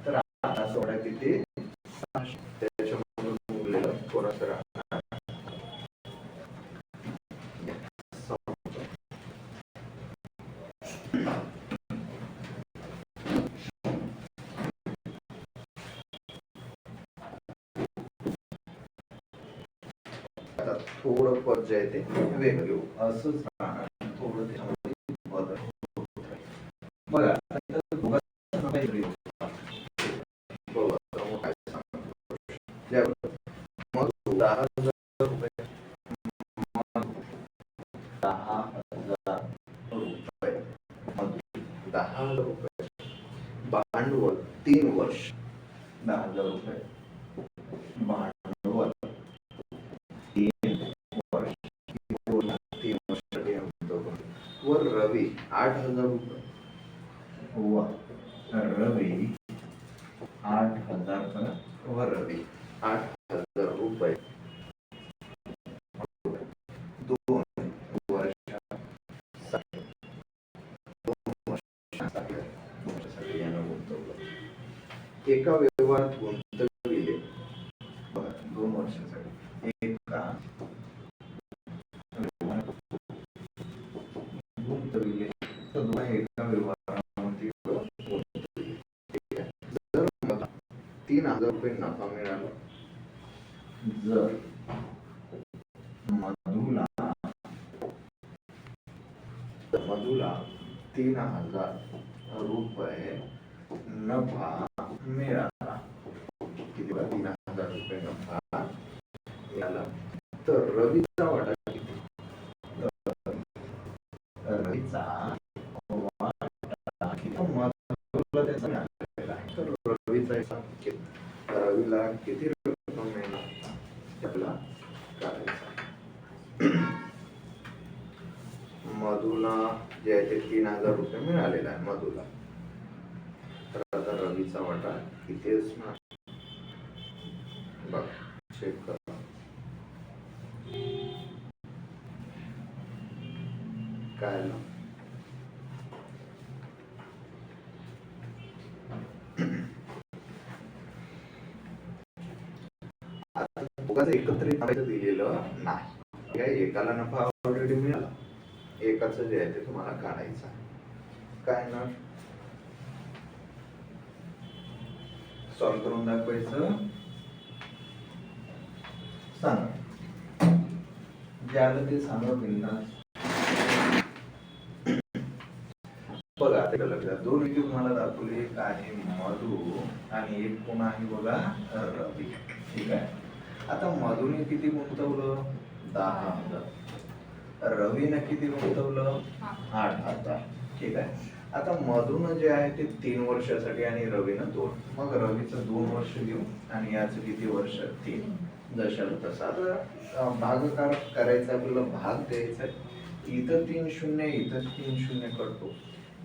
तर आता सोडा किती? 600. त्याच्यामधून उरलेलं थोडंसं राहणार. आता थोडं पद जे आहे ते वेगळं घेऊ, असंच राहणार. थोडं त्याच्यामध्ये बदल होत राहील. बघा 10,000 रुपये. 10,000 रुपये. 10,000 रुपये भांडवल 3 वर्ष. 10,000 रुपये भांडवल 3 वर्ष. 3 वर्ष. वर रवी 8,000 रुपये. रवी 8,000 वर रवी 8,000 रुपये 2 वर्षासाठी. 2 वर्षासाठी यानं गुंतवलं. एका व्यवहारात गुंतविले 2 वर्षासाठी. एका गुंतविले तर दोन एका व्यवहारामध्ये गुंतविले. जर मला 3,000 रुपये नफा मिळाला, जर मधुला 3,000 रुपये नफा मिळाला, किती बघा 3,000 रुपये नफा मिळाला, तर रवीचा वाटा किती? रवीचा वाटा किती? मधुला त्याचा मिळालेला आहे, तर रवीचा हिसाब किती? रवीला किती रक्कम मिळणार त्याला काढायचा. मधुला जे आहे ते 3,000 रुपये मिळालेला आहे मधुला, तर आता रवीचा वाटा किती असणार बघ, चेक करा. काय ना आता दोघांचं एकत्रित दिलेलं नाही. काय एकाला नफा ऑलरेडी मिळाला, एकाचं जे आहे ते तुम्हाला काढायचं. काय ना सॉल्व्ह करून दाखवायचं. सांगा जे आलं ते सांगा बिंदास. बघा आता लक्षात दोन व्यक्ती तुम्हाला दाखवली, एक आहे मधु आणि एक कोण आहे बघा रवी. ठीक आहे. आता मधुने किती गुंतवलं? 10,000. रवीने किती गुंतवलं? 8,000. ठीक आहे. आता मधुन जे आहे ते 3 वर्षासाठी आणि रवीनं 2. मग रवीचं 2 वर्ष घेऊ आणि याचं किती वर्ष? 3. जशाला तसं आता भागाकार करायचा, आपल्याला भाग द्यायचा आहे. इथं 3 शून्य, इथं 3 शून्य करतो.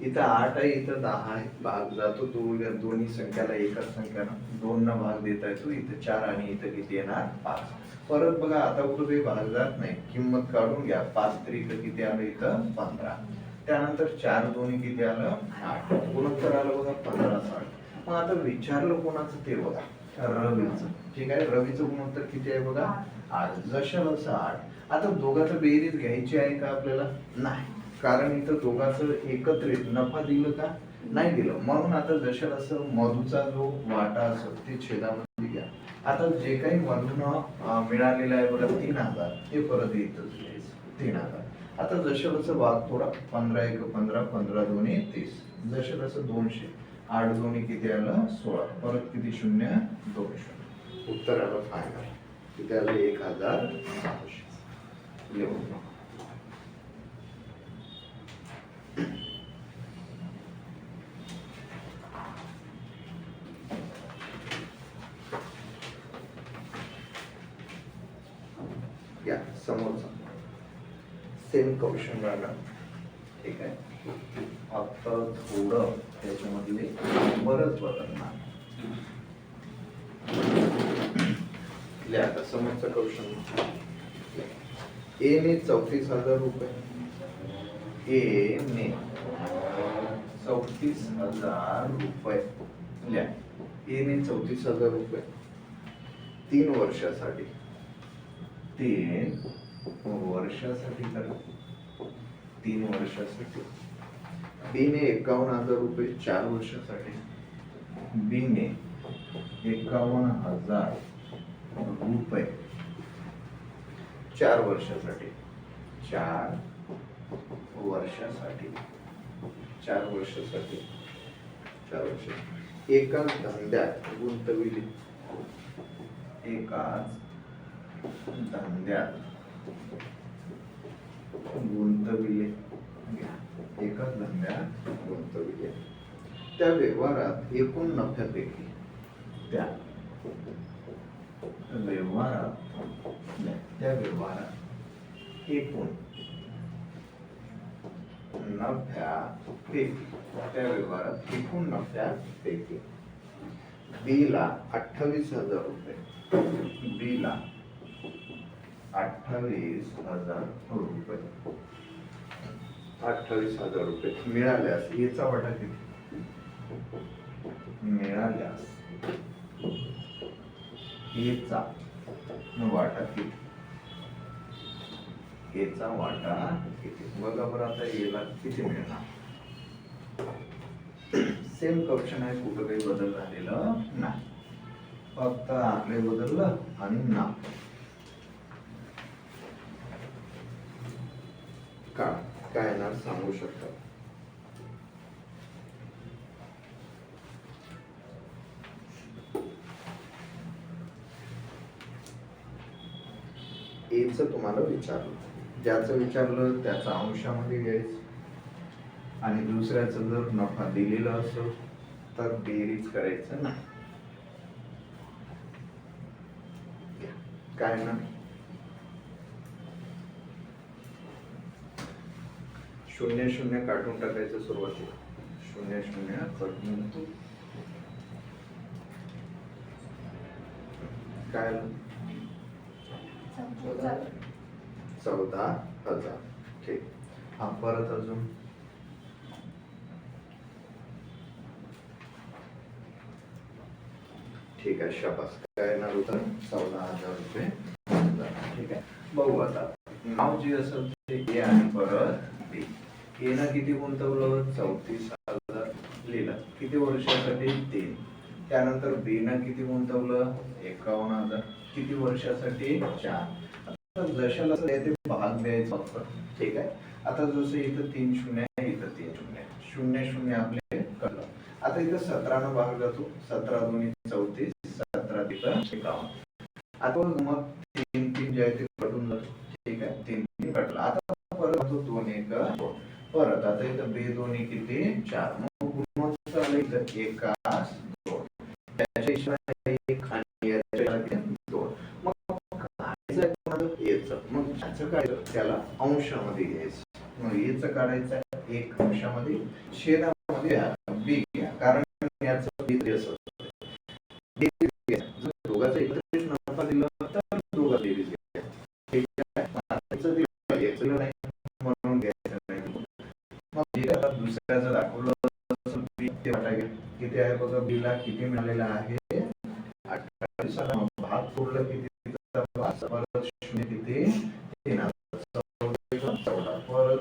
इथं 8 आहे, इथं 10 आहे. भाग जातो दोन्ही संख्याला एकाच संख्यानं 2 न भाग देता येतो. इथं 4 आणि इथं किती येणार? 5. परत बघा आता कुठं काही भाग जात नाही, किंमत काढून घ्या. 5 त्रिक किती आलं? इथं 15. त्यानंतर 4 दोन्ही किती आलं? 8. गुणोत्तर आलं बघा 15/60. मग आता विचारलं कोणाचं ते बघा, रवीचं. ठीक आहे. रवीचं गुणोत्तर किती आहे बघा? 8. जशाला 8. आता दोघांचं बेरीज घ्यायची आहे का आपल्याला? नाही, कारण इथं दोघांचं एकत्रित नफा दिलं का? नाही दिलं. म्हणून आता जशाला असं मधुचा जो वाटा असेल ते छेदामध्ये घ्या. आता जे काही मधुनं मिळालेलं आहे बघा 3,000, ते परत इथंच घ्यायचं 3,000. आता जसं कसं भाग थोडा 15 1 15 15 2 30. जसं कसं 200. 8 दोन्ही किती आलं? 16. परत किती शून्य? 2 शून्य. उत्तर आलं फायनल. किती आलं? 1,600. लिहून या समोरचा सेम क्वेश्चन राहिला. ठीक आहे. फक्त थोडं त्याच्यामधले बरंच बदलणार. आता समोरचा क्वेश्चन. ए ने 34,000 रुपये. ए ने 34,000 रुपये. ए ने 34,000 रुपये 3 वर्षासाठी. 3 वर्षासाठी करा. 3 वर्षासाठी. बी ने 51,000 रुपये 4 वर्षासाठी. बी ने 51,000 रुपये 4 वर्षासाठी. 4 वर्षासाठी. 4 वर्षासाठी. 4 वर्ष. एकाच धंद्यात गुंतविले. एकाच धंद्यात गुंतविले, एकाच धंद्यात गुंतविले, त्या व्यवहारात एकूण नफ्यापैकी त्या व्यवहारात एकूण नफ्यापैकी बी ला 28,000 रुपये, बी ला 28,000 रुपये, 28,000 रुपये मिळाल्यास याचा वाटा किती? मिळाल्यास याचा वाटा किती? याचा वाटा किती? बघा बरं आता याला किती मिळणार? सेम क्वेश्चन आहे, कुठं काही बदल झालेला नाही, फक्त आकडे बदललं आणि नाव काय येणार सांगू शकता? एच तुम्हाला विचारलं, ज्याचं विचारलं त्याचा अंशामध्ये घ्यायचं आणि दुसऱ्याचं जर नफा दिलेला असेल तर बेरीज करायचं नाही. काय ना 0 काढून टाकायचं सुरुवातीला, 0 कटून काय 14,000. ठीक, हा परत अजून ठीक आहे, शाबास. काय येणार होतं? 14,000 रुपये. ठीक आहे, बघू आता नाव जे असेल ते ए आणि परत बी. ए ना किती गुंतवलं? 34,000 लिहिलं, किती वर्षासाठी? 3. त्यानंतर बी ना किती गुंतवलं? 51,000, किती वर्षासाठी? 4. जशाला ते भाग द्यायचा फक्त. ठीक आहे, आता जसं इथं 3 शून्य आहे, इथं 3 शून्य आहे, 0 आपले कळलं. आता इथं 17 न भाग जातो, 17 दूनी 34, 17 तिथं 51. आता मग 3 जे आहे ते कटून जातो. ठीक आहे, 3 कटला. आता परत 2 1 परत, आता इथं बे 2 किती? 4. मग इथं 1 2 त्याच्या हिशोबाने 1 आणि याच्या 2. मग याचं, मग याचं काय त्याला अंशामध्ये घ्यायचं. मग याचं काढायचं 1 अंशामध्ये, छेदामध्ये बी घ्या, कारण याचं बी असं जर दोघांचा एकत्रित नफा दिला तर दोघा बेरीज घ्या. ठीक आहे, याचं दिलं याचं नाही म्हणून घ्यायचं नाही. मग दुसऱ्याचं दाखवलं बी ते वाटा घ्या. किती आहे बघा, बी ला किती मिळालेला आहे? 28,000. भाग फोडलं किती? परत 0 किती? 3,000 परत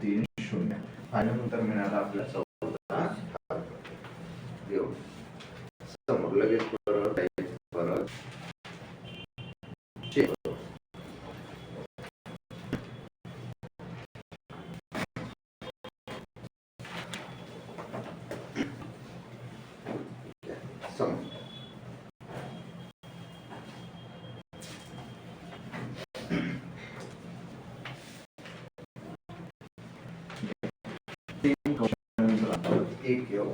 3 0. फायनल उत्तर मिळालं आपल्या 14,000. समोर लगेच परत चेक. समोर एक घेऊ,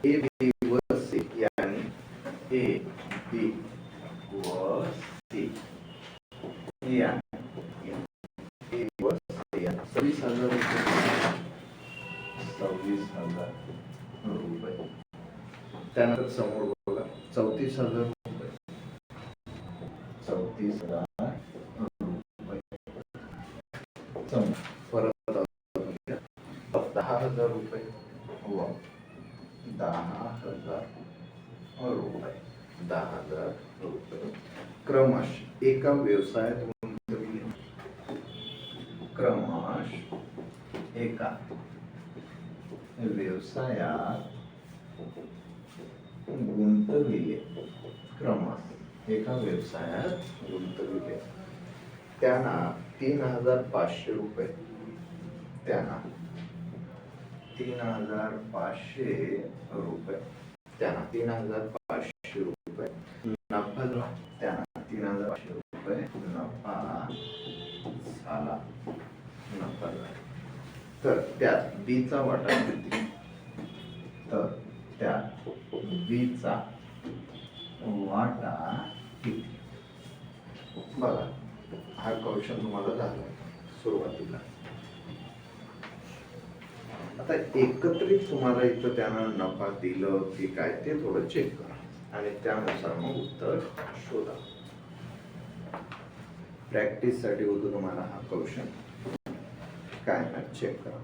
ए बी व सी यानी ए बी व सी यानी ए व सी 26,000 रुपये, 26,000 रुपये. त्यानंतर समोर बघा 34,000 रुपये, 34,000 रुपये. परत 10,000 रुपये व 10,000 रुपये, 10,000 रुपये क्रमश एका व्यवसायात गुंतविले, क्रमश एका व्यवसायात गुंतविले, क्रमश एका व्यवसायात गुंतविले. त्यांना 3,500 रुपये, त्यांना 3,500 रुपये, त्यांना 3,500 रुपये नफा जो त्यानं 3,500 रुपये नफा झाला. नफा झाला. तर त्यात बी चा वाटा किती? तर त्यात बी चा वाटा किती? बघा, हा क्वेश्चन तुम्हाला झाला सुरुवातीला. आता एकत्रित तुम्हाला इथं त्यानं नफा दिलं की काय ते थोडं चेक करा आणि त्यानुसार मग उत्तर शोधा. प्रॅक्टिस साठी होतो तुम्हाला हा क्वेश्चन. काय ना चेक करा.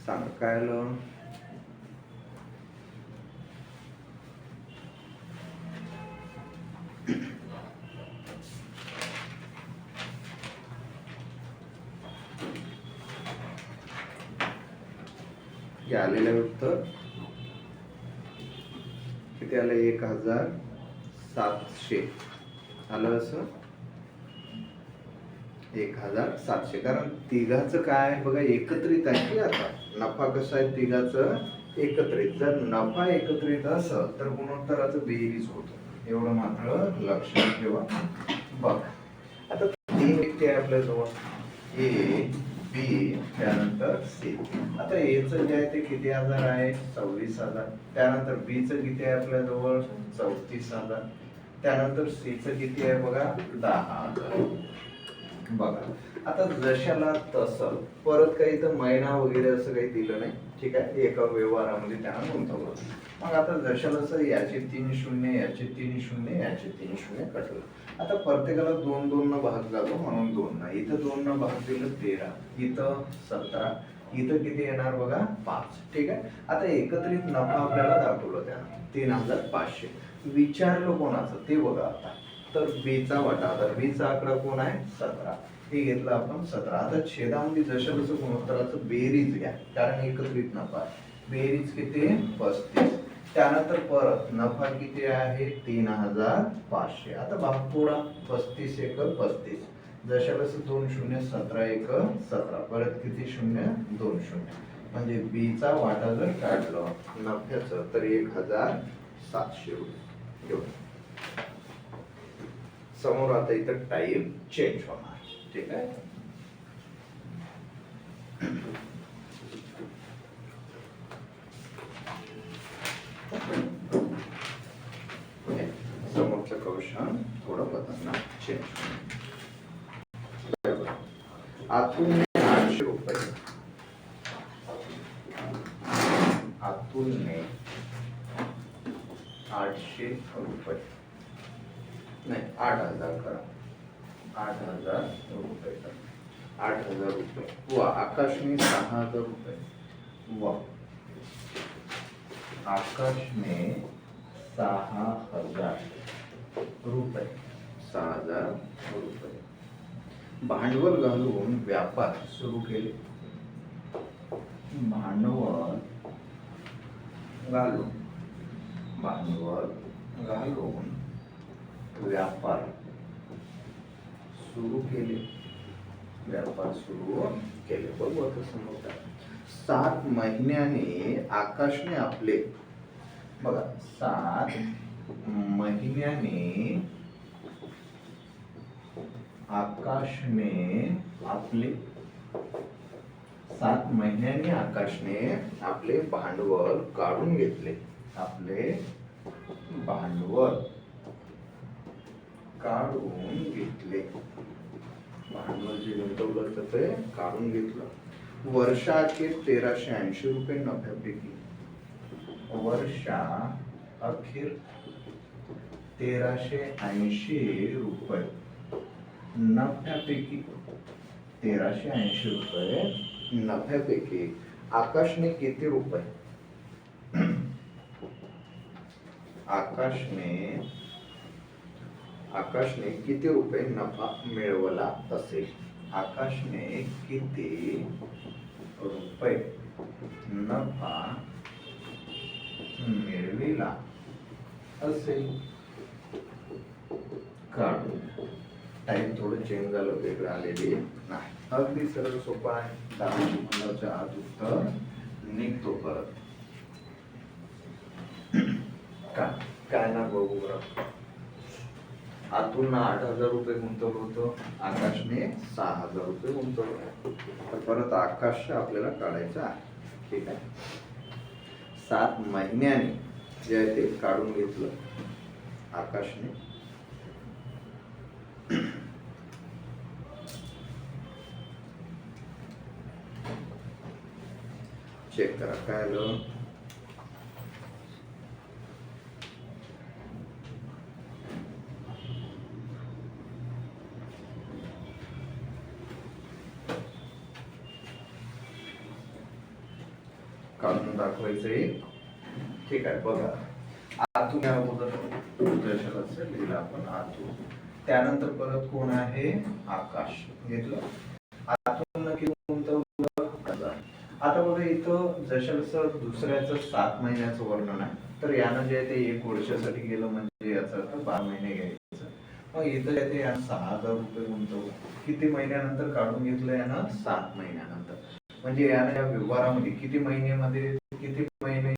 सांग काय आलं? आलेलं उत्तर किती आलं? 1,700 आलं. असं 1,700. कारण तिघाचं काय आहे बघा, एकत्रित आहे की. आता नफा कसा आहे तिघाचं? एकत्रित. जर नफा एकत्रित असेल तर गुणोत्तराचं बेरीज होतं, एवढं मात्र लक्षात ठेवा. बघ आता 3 व्यक्ती आहे आपल्या जवळ, ए बी त्यानंतर सी. आता ए चं जे आहे ते किती हजार आहे? 26,000. त्यानंतर बी चं किती आहे आपल्या जवळ? 34,000. त्यानंतर सी चं किती आहे बघा? 10,000. बघा आता जशाला तसं परत काही तर महिना वगैरे असं काही दिलं नाही, ठीक आहे. एका व्यवहारामध्ये त्यांना गुंतवलं. मग आता जशाला तसं याचे 3 शून्य, याचे 3 शून्य, याचे 3 शून्य कटलं. आता प्रत्येकाला 2-2 न भाग जातो म्हणून 2 ना. इथं 2 न भाग दिलं 13, इथं 17, इथं किती येणार बघा? 5. ठीक आहे. आता एकत्रित नफा आपल्याला दाखवलं त्यानं 3,500. विचारलं कोणाचं ते बघा आता. तर बी चा वाटा. आता बी चा आकडा कोण आहे? 17. हे घेतलं आपण 17. आता छेदामध्ये जसं जसं गुणोत्तराचं बेरीज घ्या, कारण एकत्रित नफा आहे. बेरीज किती? 35. त्यानंतर परत नफा किती आहे? 3,500. आता भागतोडा 35 एक 35. जशाला 2 शून्य 17 एक 17. परत किती शून्य? 2 शून्य. म्हणजे बी चा वाटा जर काढलं नफ्याचं तर 1,700 रुपये. समोर आता इथं टाईम चेंज होणार. ठीक आहे. समोरचं क्वेश्चन थोडं बदलणार, चेंज. आतून 800 रुपये. आतून 800 रुपये नाही 8,000 करा. 8,000 रुपये करा. 8,000 रुपये व आकाशने 6,000 रुपये व आकाशने 6,000 रुपये 6,000 रुपये भांडवल घालून व्यापार सुरू केले. भांडवल घालून व्यापार सुरू केले. बघू आता समोर. 7 महिन्याने आकाशने आपले, बघा 7 महिन्याने आकाशने आपले 7 महिन्यांनी आकाशने आपले भांडवल काढून घेतले. आपले भांडवल काढून घेतले. भांडवल जे गुंतवलं होतं ते काढून घेतलं. वर्षाअखेर 1,380 रुपये नफ्यापैकी. वर्षा अखेर 1,380 रुपये नफ्यापैकी. 1,380 रुपये नफ्यापैकी आकाशने किती रुपये? आकाशने किती रुपये नफा मिळवला असेल? आकाशने किती रुपये नफा मिळविला असेल? काढू. टाईम थोडं चेंज झालं, वेगळं आलेली नाही. अगदी सरळ सोपा आहे. 10 सेकंदाच्या आत उत्तर निघतो परत. काय ना बघू बरं. आतून 8,000 रुपये गुंतवलं होतं, आकाशने 6,000 रुपये गुंतवले. तर परत आकाश आपल्याला काढायचं आहे. ठीक आहे. 7 महिन्याने जे आहे ते काढून घेतलं आकाशने. चेक करा काय आलं. काढून दाखवायचं एक. ठीक आहे बघा. आतून या अगोदर दशलक्ष लिहिलं आपण आतून. त्यानंतर परत कोण आहे, आकाश घेतलं. आतून किती गुंतवलं, 1000. आता बघा इथं दशलक्ष दुसऱ्याचं 7 महिन्याचं वर्णन आहे. तर यानं जे आहे ते 1 वर्षासाठी गेलं, म्हणजे याचा अर्थ 12 महिने घ्यायचं. मग इथं जे ते 6,000 रुपये गुंतवलं. किती महिन्यानंतर काढून घेतलं यानं, 7 महिन्यानंतर. म्हणजे यानं या व्यवहारामध्ये किती महिन्यामध्ये किती महिने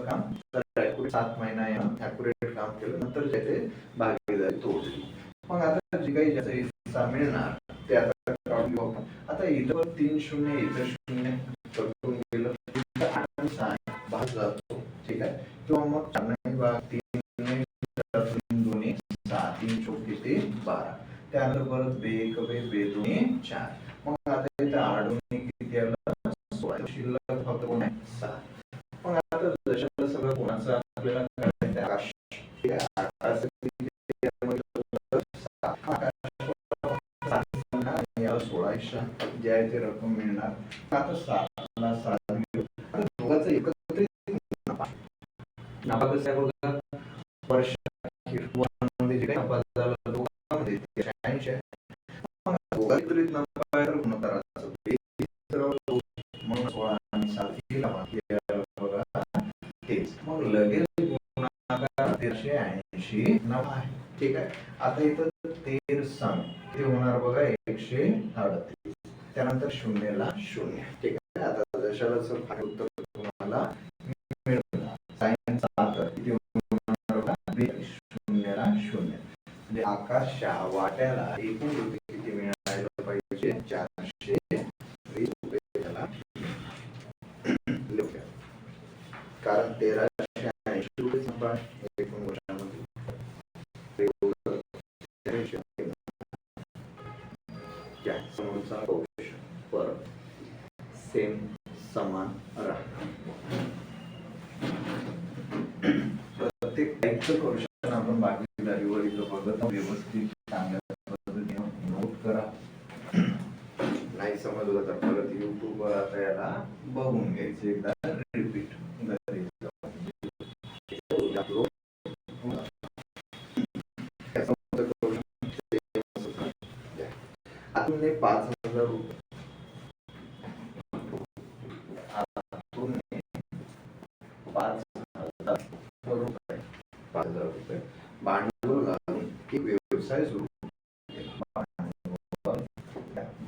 काम, तर 7 महिना यानं ॲक्युरेट काम केलं. नंतर त्याचे भागीदारी तोडली. मग आता जे काही ज्याचा हिस्सा मिळणार ते आता काढून घेऊ. आता इथं 3 शून्य, इथं 0 करून गेलं, 8 आणि 6 भाग जातो. ठीक आहे. किंवा मग 4 भाग 3 दोन्ही 6, 3 चौक किती 12. त्यानंतर परत बे 2 4. मग आता इथं 8 किती आलं, 16. शिल्लक फक्त कोण आहे, 6. मग आता दशलक्ष सगळं कोणाचं आपल्याला काढायचं, आकाश. ठीक आहे. आकाश याला 16 जे आहे ते रक्कम मिळणार. आता 7ला 7 दोघांचं एकत्रित नफा कसं आहे बघा. वर्ष मध्ये जे काही नफा झाला दोघांमध्ये 80 आहे. मग एकत्रित नफा आहे तर गुणाकाराचं मग 16 आणि 7 बघा तेच. मग लगेच गुणाकार 1380 नफा आहे. ठीक आहे. आता इथं 13 किती होणार बघा, 138. त्यानंतर 0ला 0. ठीक आहे. आता दशलक्ष उत्तर तुम्हाला मिळतं. साइन 7 किती होणार बघा, 0ला 0. म्हणजे आकाशच्या वाट्याला एकूण रुपये किती मिळायला पाहिजे, 420 रुपये त्याला. कारण 1380 रुपये नफा एकूण वर्षामध्ये. समोरचा कौशल परत सेम समान राहणार. प्रत्येक टाईपचं कौशल आपण भागीदारीवर इथं बघत व्यवस्थित चांगल्या पद्धतीने नोट करा. नाही समजलं तर परत युट्यूबवर आता याला बघून घ्यायचं एकदा रिपीट. आतून 5,000 रुपये, आतून 5,000 रुपये, 5,000 रुपये भांडवल घालून एक व्यवसाय सुरू केला.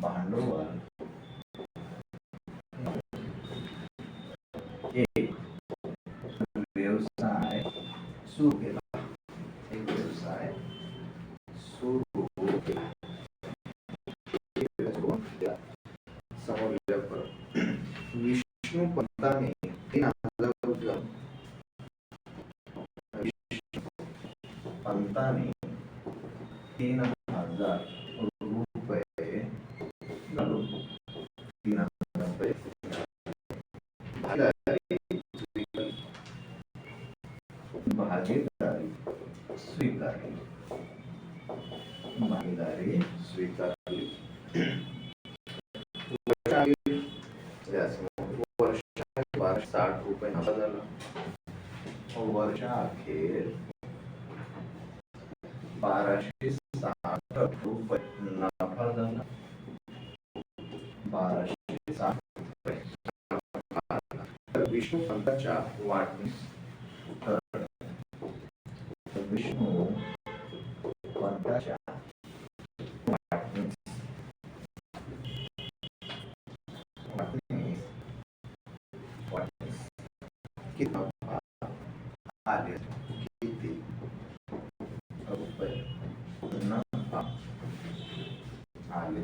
भांडवल एक व्यवसाय सुरू केला. एक व्यवसाय सुरू केला. समोर विष्णू पंताने 3,000 रुपये, पंताने 3,000 रुपये घालून 3,000 रुपये भागीदारी स्वीकारली. भागीदारी स्वीकारली. वर्षा 1260 रुपये नफा झाला. वर्षा अखेर 1260 रुपये नफा झाला. 1260 रुपये. तर विष्णू पंताच्या वाटणीस, विष्णू पंताच्या किती नफा आले, किती रुपये नफा आले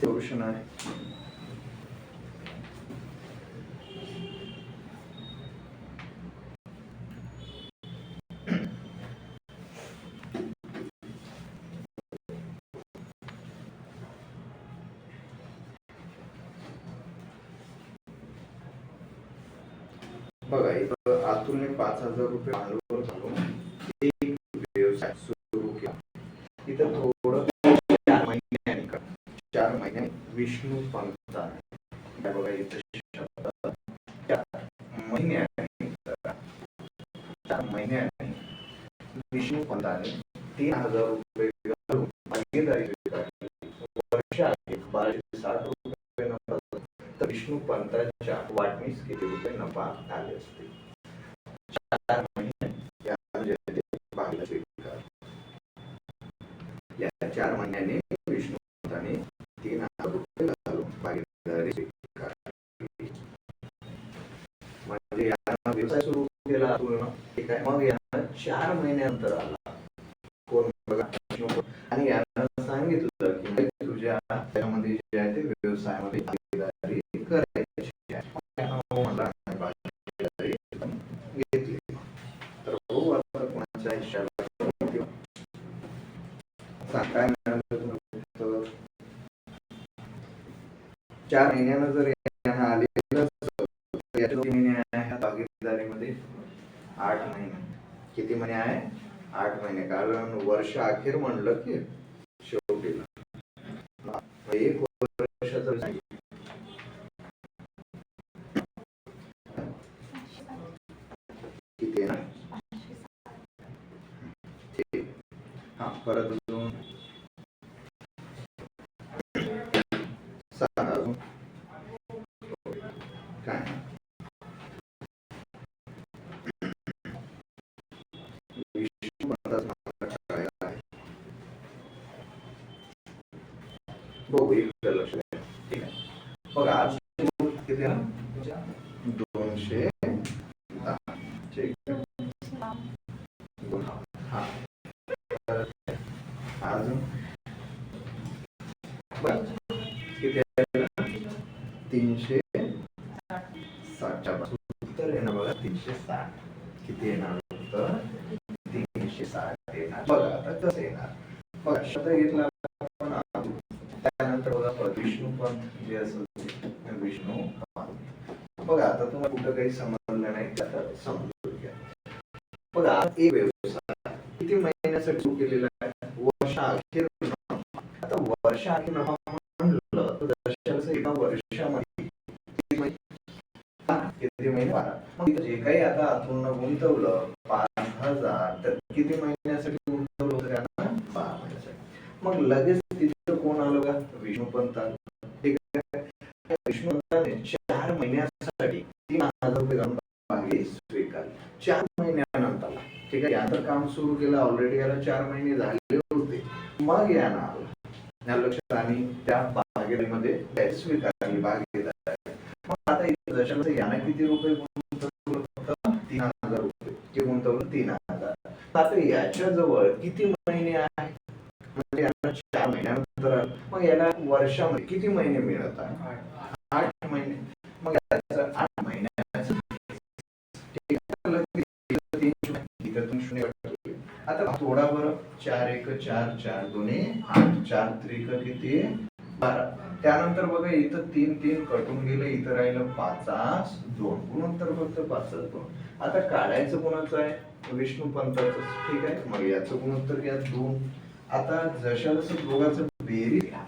सोल्युशन आहे. बघा इथं अतुलने 5,000 रुपये भांडवल घालून एक व्यवसाय सुरू केला. इथं थोडं 4 महिन्यांनी का 4 महिन्यांनी विष्णू पंताने बघा इथं शब्द 4 महिन्यांनी 4 महिन्यांनी विष्णू पंताने 3,000 रुपये घालून भागीदारी स्वीकारली. वर्ष आहे 1260 रुपये नफा, तर विष्णू पंतांच्या वाटणीस किती रुपये नफा आले असते? 4 महिने या भागीदारी स्वीकार. या 4 महिन्याने विष्णू पंताने 3,000 रुपये घालून भागीदारी स्वीकारली. म्हणजे यानं व्यवसाय सुरू केला ठीक आहे. मग यानं 4 महिन्यानंतर आला कोण बघा विष्णू, आणि यानं सांगितलं की तुझ्या त्यामध्ये जे आहे ते व्यवसायामध्ये भागीदारी करायची आहे. मला भागीदारी घेतली. तर बघू आता कोणाच्या हिश्श्याला काय मिळालं. तर 4 महिन्यानं जर यानं आलेलं किती महिने आहे भागीदारीमध्ये? 8 महिने. किती महिने आहे? 8 महिने. कारण वर्ष अखेर म्हणलं की शेवटीला 1 वर्षाचं किती आहे ना. ठीक. हा परत अजून 7 अजून काय बघू एक लक्ष द्या. ठीक आहे. बघा आज किती आहे? 210. ठीक आहे. हा अजून किती आहे? 360. उत्तर येणार बघा 360. किती येणार उत्तर? 360 येणार. बघा आता कसं येणार. बघा शब्द घेतला आपण. त्यानंतर बघा विष्णू पंत जे असेल विष्णू पंत. बघा आता तुम्हाला कुठं काही समजलं नाही तर आता समजून घ्या. बघा एक व्यवसाय किती महिन्यासाठी सुरू केलेला आहे? वर्षाअखेर. आता वर्षाअखेर नफा म्हणलं तर दर्शनाचं एका वर्षामध्ये किती महिने? 12. मग जे काही आता आपण गुंतवलं 5,000 तर किती महिन्यासाठी गुंतवलं होतं त्यांना? 12 महिन्यासाठी. मग लगेच तिथं कोण आलं का? विष्णू पंत. ठीक आहे. विष्णू पंताने 4 महिन्यासाठी 3,000 रुपये घालून भागी स्वीकारली. 4 महिन्यानंतर ठीक आहे. यानंतर काम सुरू केलं. ऑलरेडी याला 4 महिने झाले होते. मग यानं आलं या लक्षात आणि त्या भागीदारीमध्ये स्वीकारली भागीदारी. मग आता इथे दशांश यानं किती रुपये गुंतवलं? फक्त 3,000 रुपये. जे गुंतवलं 3,000. आता याच्या जवळ किती महिने आहे? म्हणजे याला 4 महिन्यानंतर. मग याला वर्षामध्ये किती महिने मिळत आहे? 8 महिने. मग याचं 8 महिन्याचं आता थोडा बरं 4 1 4 4 2 8 4 त्रिक किती? 12. त्यानंतर बघा इथं 3 3 कटून गेले. इथं राहिलं 5 2 गुणोत्तर फक्त 5 2. आता काढायचं कोणाचं आहे? विष्णू पंताचं. ठीक आहे. मग याचं गुणोत्तर घ्या 2. आता जशा जसं दोघांचं बेरीज घ्या.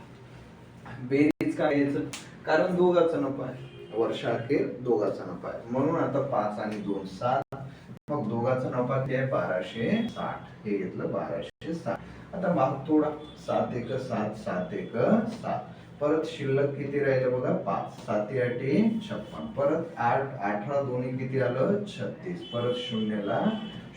बेरीज काय यायचं? कारण दोघांचा नफा आहे. वर्षाअखेर दोघांचा नफा आहे म्हणून आता 5 आणि 2 7. मग दोघांचा नफा किती आहे? 1260. हे घेतलं 1260. आता भाग थोडा 7 1 7 7 1 7. परत शिल्लक किती राहिलं बघा? 5. 7 8 56. परत 8 18 दोन्ही किती आलं? 36. परत शून्यला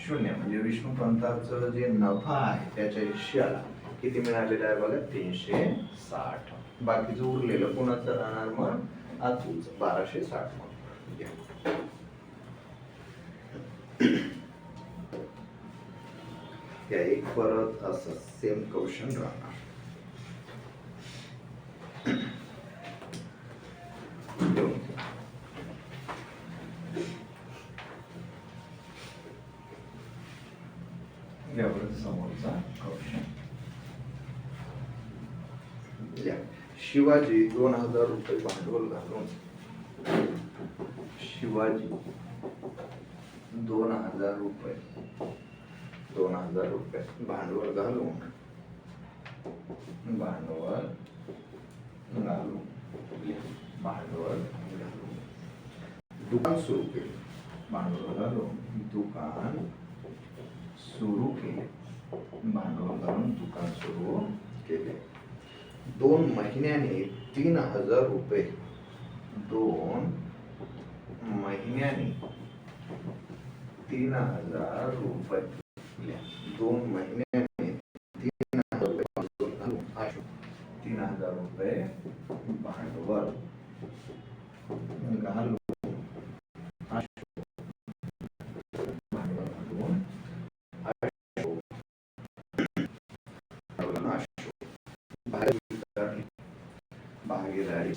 0 म्हणजे विष्णू पंताचं जे नफा आहे त्याच्या हिश्श्याला किती मिळालेलं आहे बघा 360. बाकीचं उरलेलं कोणाचं राहणार मग अतुलचं 1260 मग घ्या. या एक परत असं सेम क्वेश्चन राहणार. लिहून घ्या. यावर समोरचा क्वेश्चन लिहा. शिवाजी 2000 रुपये भांडवल घालून शिवाजी 2000 रुपये भांडवल घालून दुकान सुरू केले. भांडवल घालून दुकान सुरू केले. भांडवल घालून दुकान सुरू केले. 2 महिन्याने 3000 रुपये 2 महिन्याने 3000 रुपये 2 महिन्याने 3000 रुपये भांडवल घालून 3000 रुपये भांडवल घालून भागीदारी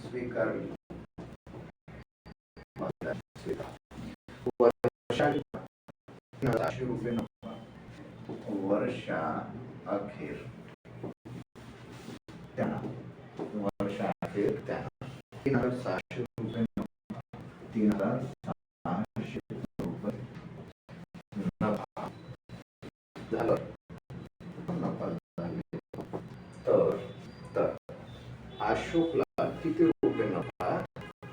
स्वीकारली. वर्षा रुपये नफा वर्षा अखेर त्यांना 3600 रुपये नफा 3600 रुपये नफा झालं. नफा झाले तर अशोकला किती रुपये नफा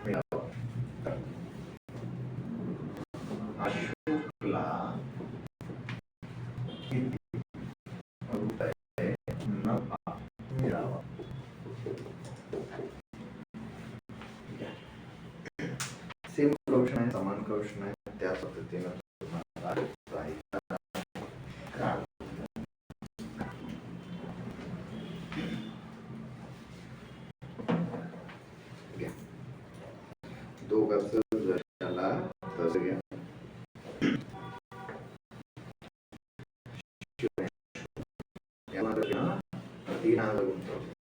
मिळावा. अशोकला किती रुपये नफा मिळावा. सेम क्वेश्चन आहे, समान क्वेश्चन आहे, त्या पद्धतीनं दोघांचं जशाला तसं घ्या. यानं 3000 गुंतवलं,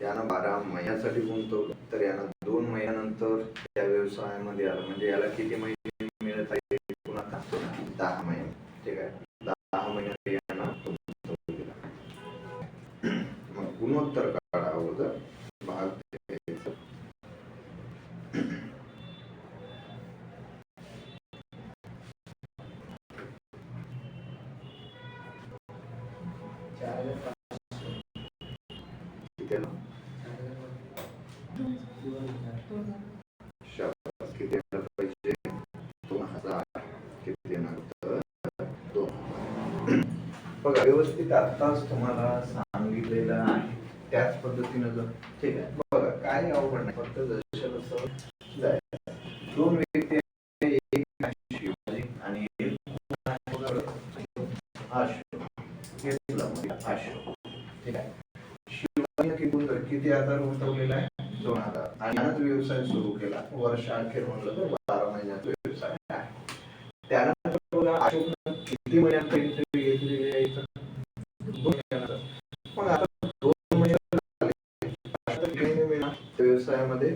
यानं 12 महिन्यासाठी गुंतवलं, तर यानं 2 महिन्यानंतर त्या व्यवसायामध्ये आलं. म्हणजे याला किती महिने मिळत आहे पुन्हा 10 महिने. ठीक आहे, 10 महिन्यात यानं गुंतवलं. मग गुणोत्तर काढा अगोदर भाग द्यायचा. किती पाहिजे 2000 किती नंतर 2000. बघा व्यवस्थित आताच तुम्हाला सांगितलेलं आहे त्याच पद्धतीनं जर ठीक आहे. बघा काय अवघड नाही, फक्त जसं जायचं. 2 व्यक्ती आहे, एक शिवाजी आणि एक अशोक. ठीक आहे. शिवाजीने किती हजार गुंतवलेला आहे 2000 आणि यानंच व्यवसाय सुरू केला. वर्ष अखेर म्हणलं तर 12 महिन्याचा व्यवसाय आहे. त्यानंतर बघा अशोकनं किती महिन्यात घेतलेले आहे 2 महिन्यानंतर. मग आता 2 महिने झाले मिळणार व्यवसायामध्ये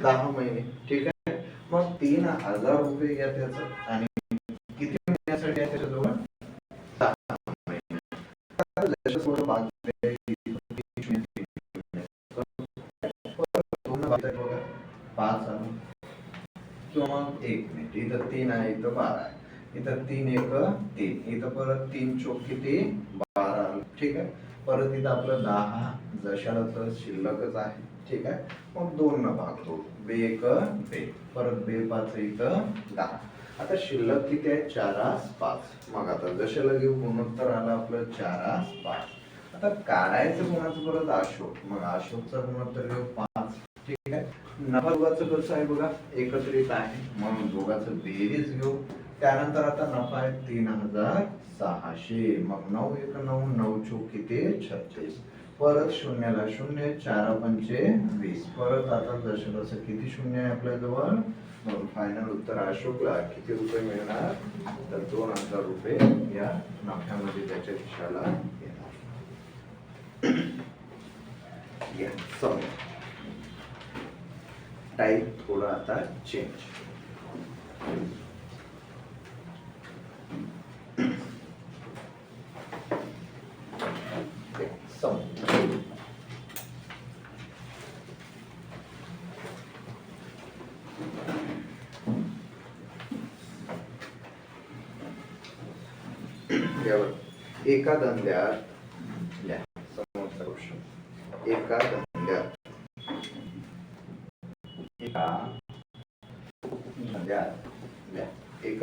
10 महिने. ठीक आहे. मग 3000 रुपये घ्या त्याचं आणि किती महिन्यासाठी आहे त्याच्याजवळ 10 महिने. थोडं भाग पाच आलं किंवा मग 1 मिनिट. इथं 3 आहे, इथं 12 आहे. इथं 3 1 3, इथं परत 3 चौक किती 12 आलं. ठीक आहे. परत इथं आपलं 10 जशाला तर शिल्लकच आहे. ठीक आहे. मग 2 न भागतो, 2 1 2, परत 2 5 इथं 10. आता शिल्लक किती आहे 4 5. मग आता जशाला घेऊ गुणोत्तर आलं आपलं 4 5. आता काढायचं कोणाचं परत अशोक. मग अशोकचा गुणोत्तर घेऊ 5. ठीक आहे. नफा दोघांचं कसं आहे बघा एकत्रित आहे, म्हणून दोघांचं बेरीज घेऊ त्यानंतर आता नफा आहे 3600. मग 9 एक 9, 9 चोक किती 36. परत शून्याला शून्य, 4 पंचे 20. परत आता दशलक्ष किती शून्य आहे आपल्या जवळ. म्हणून फायनल उत्तर अशोकला किती रुपये मिळणार तर 2000 रुपये या नफ्यामध्ये त्याच्या खिशाला येणार. या समजा टाईप थोडा आता चेंज. एका धंद्यात समोरचा क्वेश्चन. एका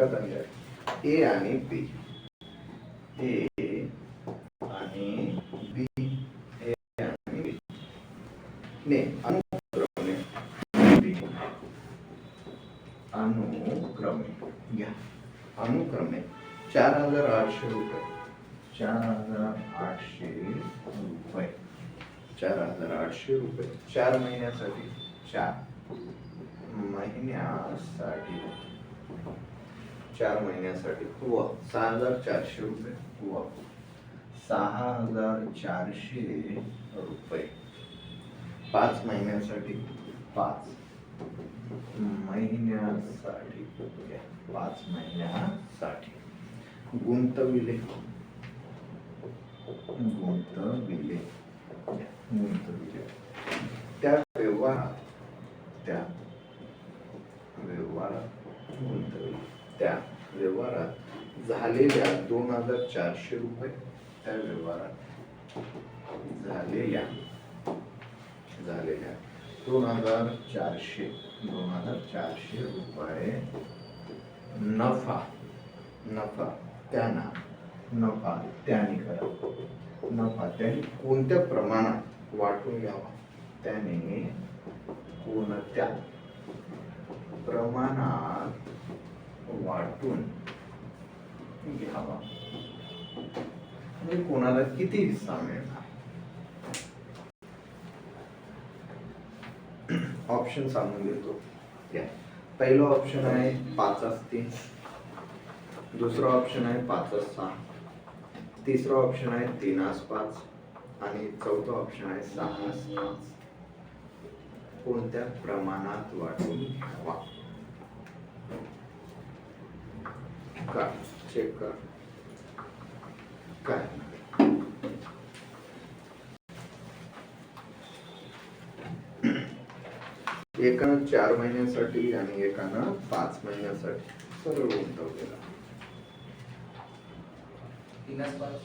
धंद्यात ए आणि बी, ए आणि बी, ए आणि बी ने अनुक्रमे घ्या. अनुक्रमे 4800 रुपये, 4800 रुपये, 4800 रुपये 4 महिन्यासाठी, 4 महिन्यासाठी, 4 महिन्यासाठी व 6400 रुपये व 6400 रुपये 5 महिन्यासाठी, 5 महिन्यासाठी, 5 महिन्यासाठी गुंतविले, गुंतविले, गुंतविले त्या व्यवहारात, त्या व्यवहारात गुंतविले, त्या व्यवहारात झालेल्या 2400 रुपये, त्या व्यवहारात झालेल्या 2400 रुपये नफा, नफा त्यांना, नफा त्याने करा. नफा त्याने कोणत्या प्रमाणात वाटून घ्यावा, त्याने कोणत्या प्रमाणात वाटून घ्यावा म्हणजे कोणाला किती हिस्सा मिळणार. ऑप्शन सांगून देतो. पहिला ऑप्शन आहे 5/3, दुसरा ऑप्शन आहे 5/6, तिसरा ऑप्शन आहे 3/5 आणि चौथा ऑप्शन आहे 6/5. कोणत्या प्रमाणात वाटून घ्यावा का चेक कर. काय एकानं 4 महिन्यासाठी आणि एकानं 5 महिन्यासाठी सरळ गुंतवलेला. 3/5.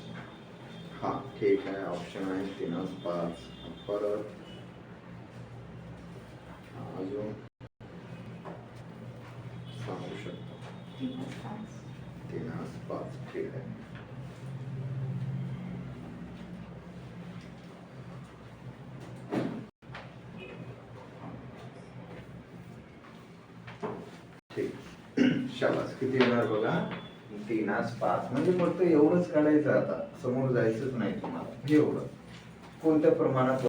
हा ठीक आहे. ऑप्शन आहे 3/5. परत अजून सांगू शकतो 3/5. ठीक आहे. ठीक. शाबास. किती येणार बघा 3/5. म्हणजे फक्त एवढंच काढायचं. आता समोर जायचंच नाही तुम्हाला. एवढं कोणत्या प्रमाणात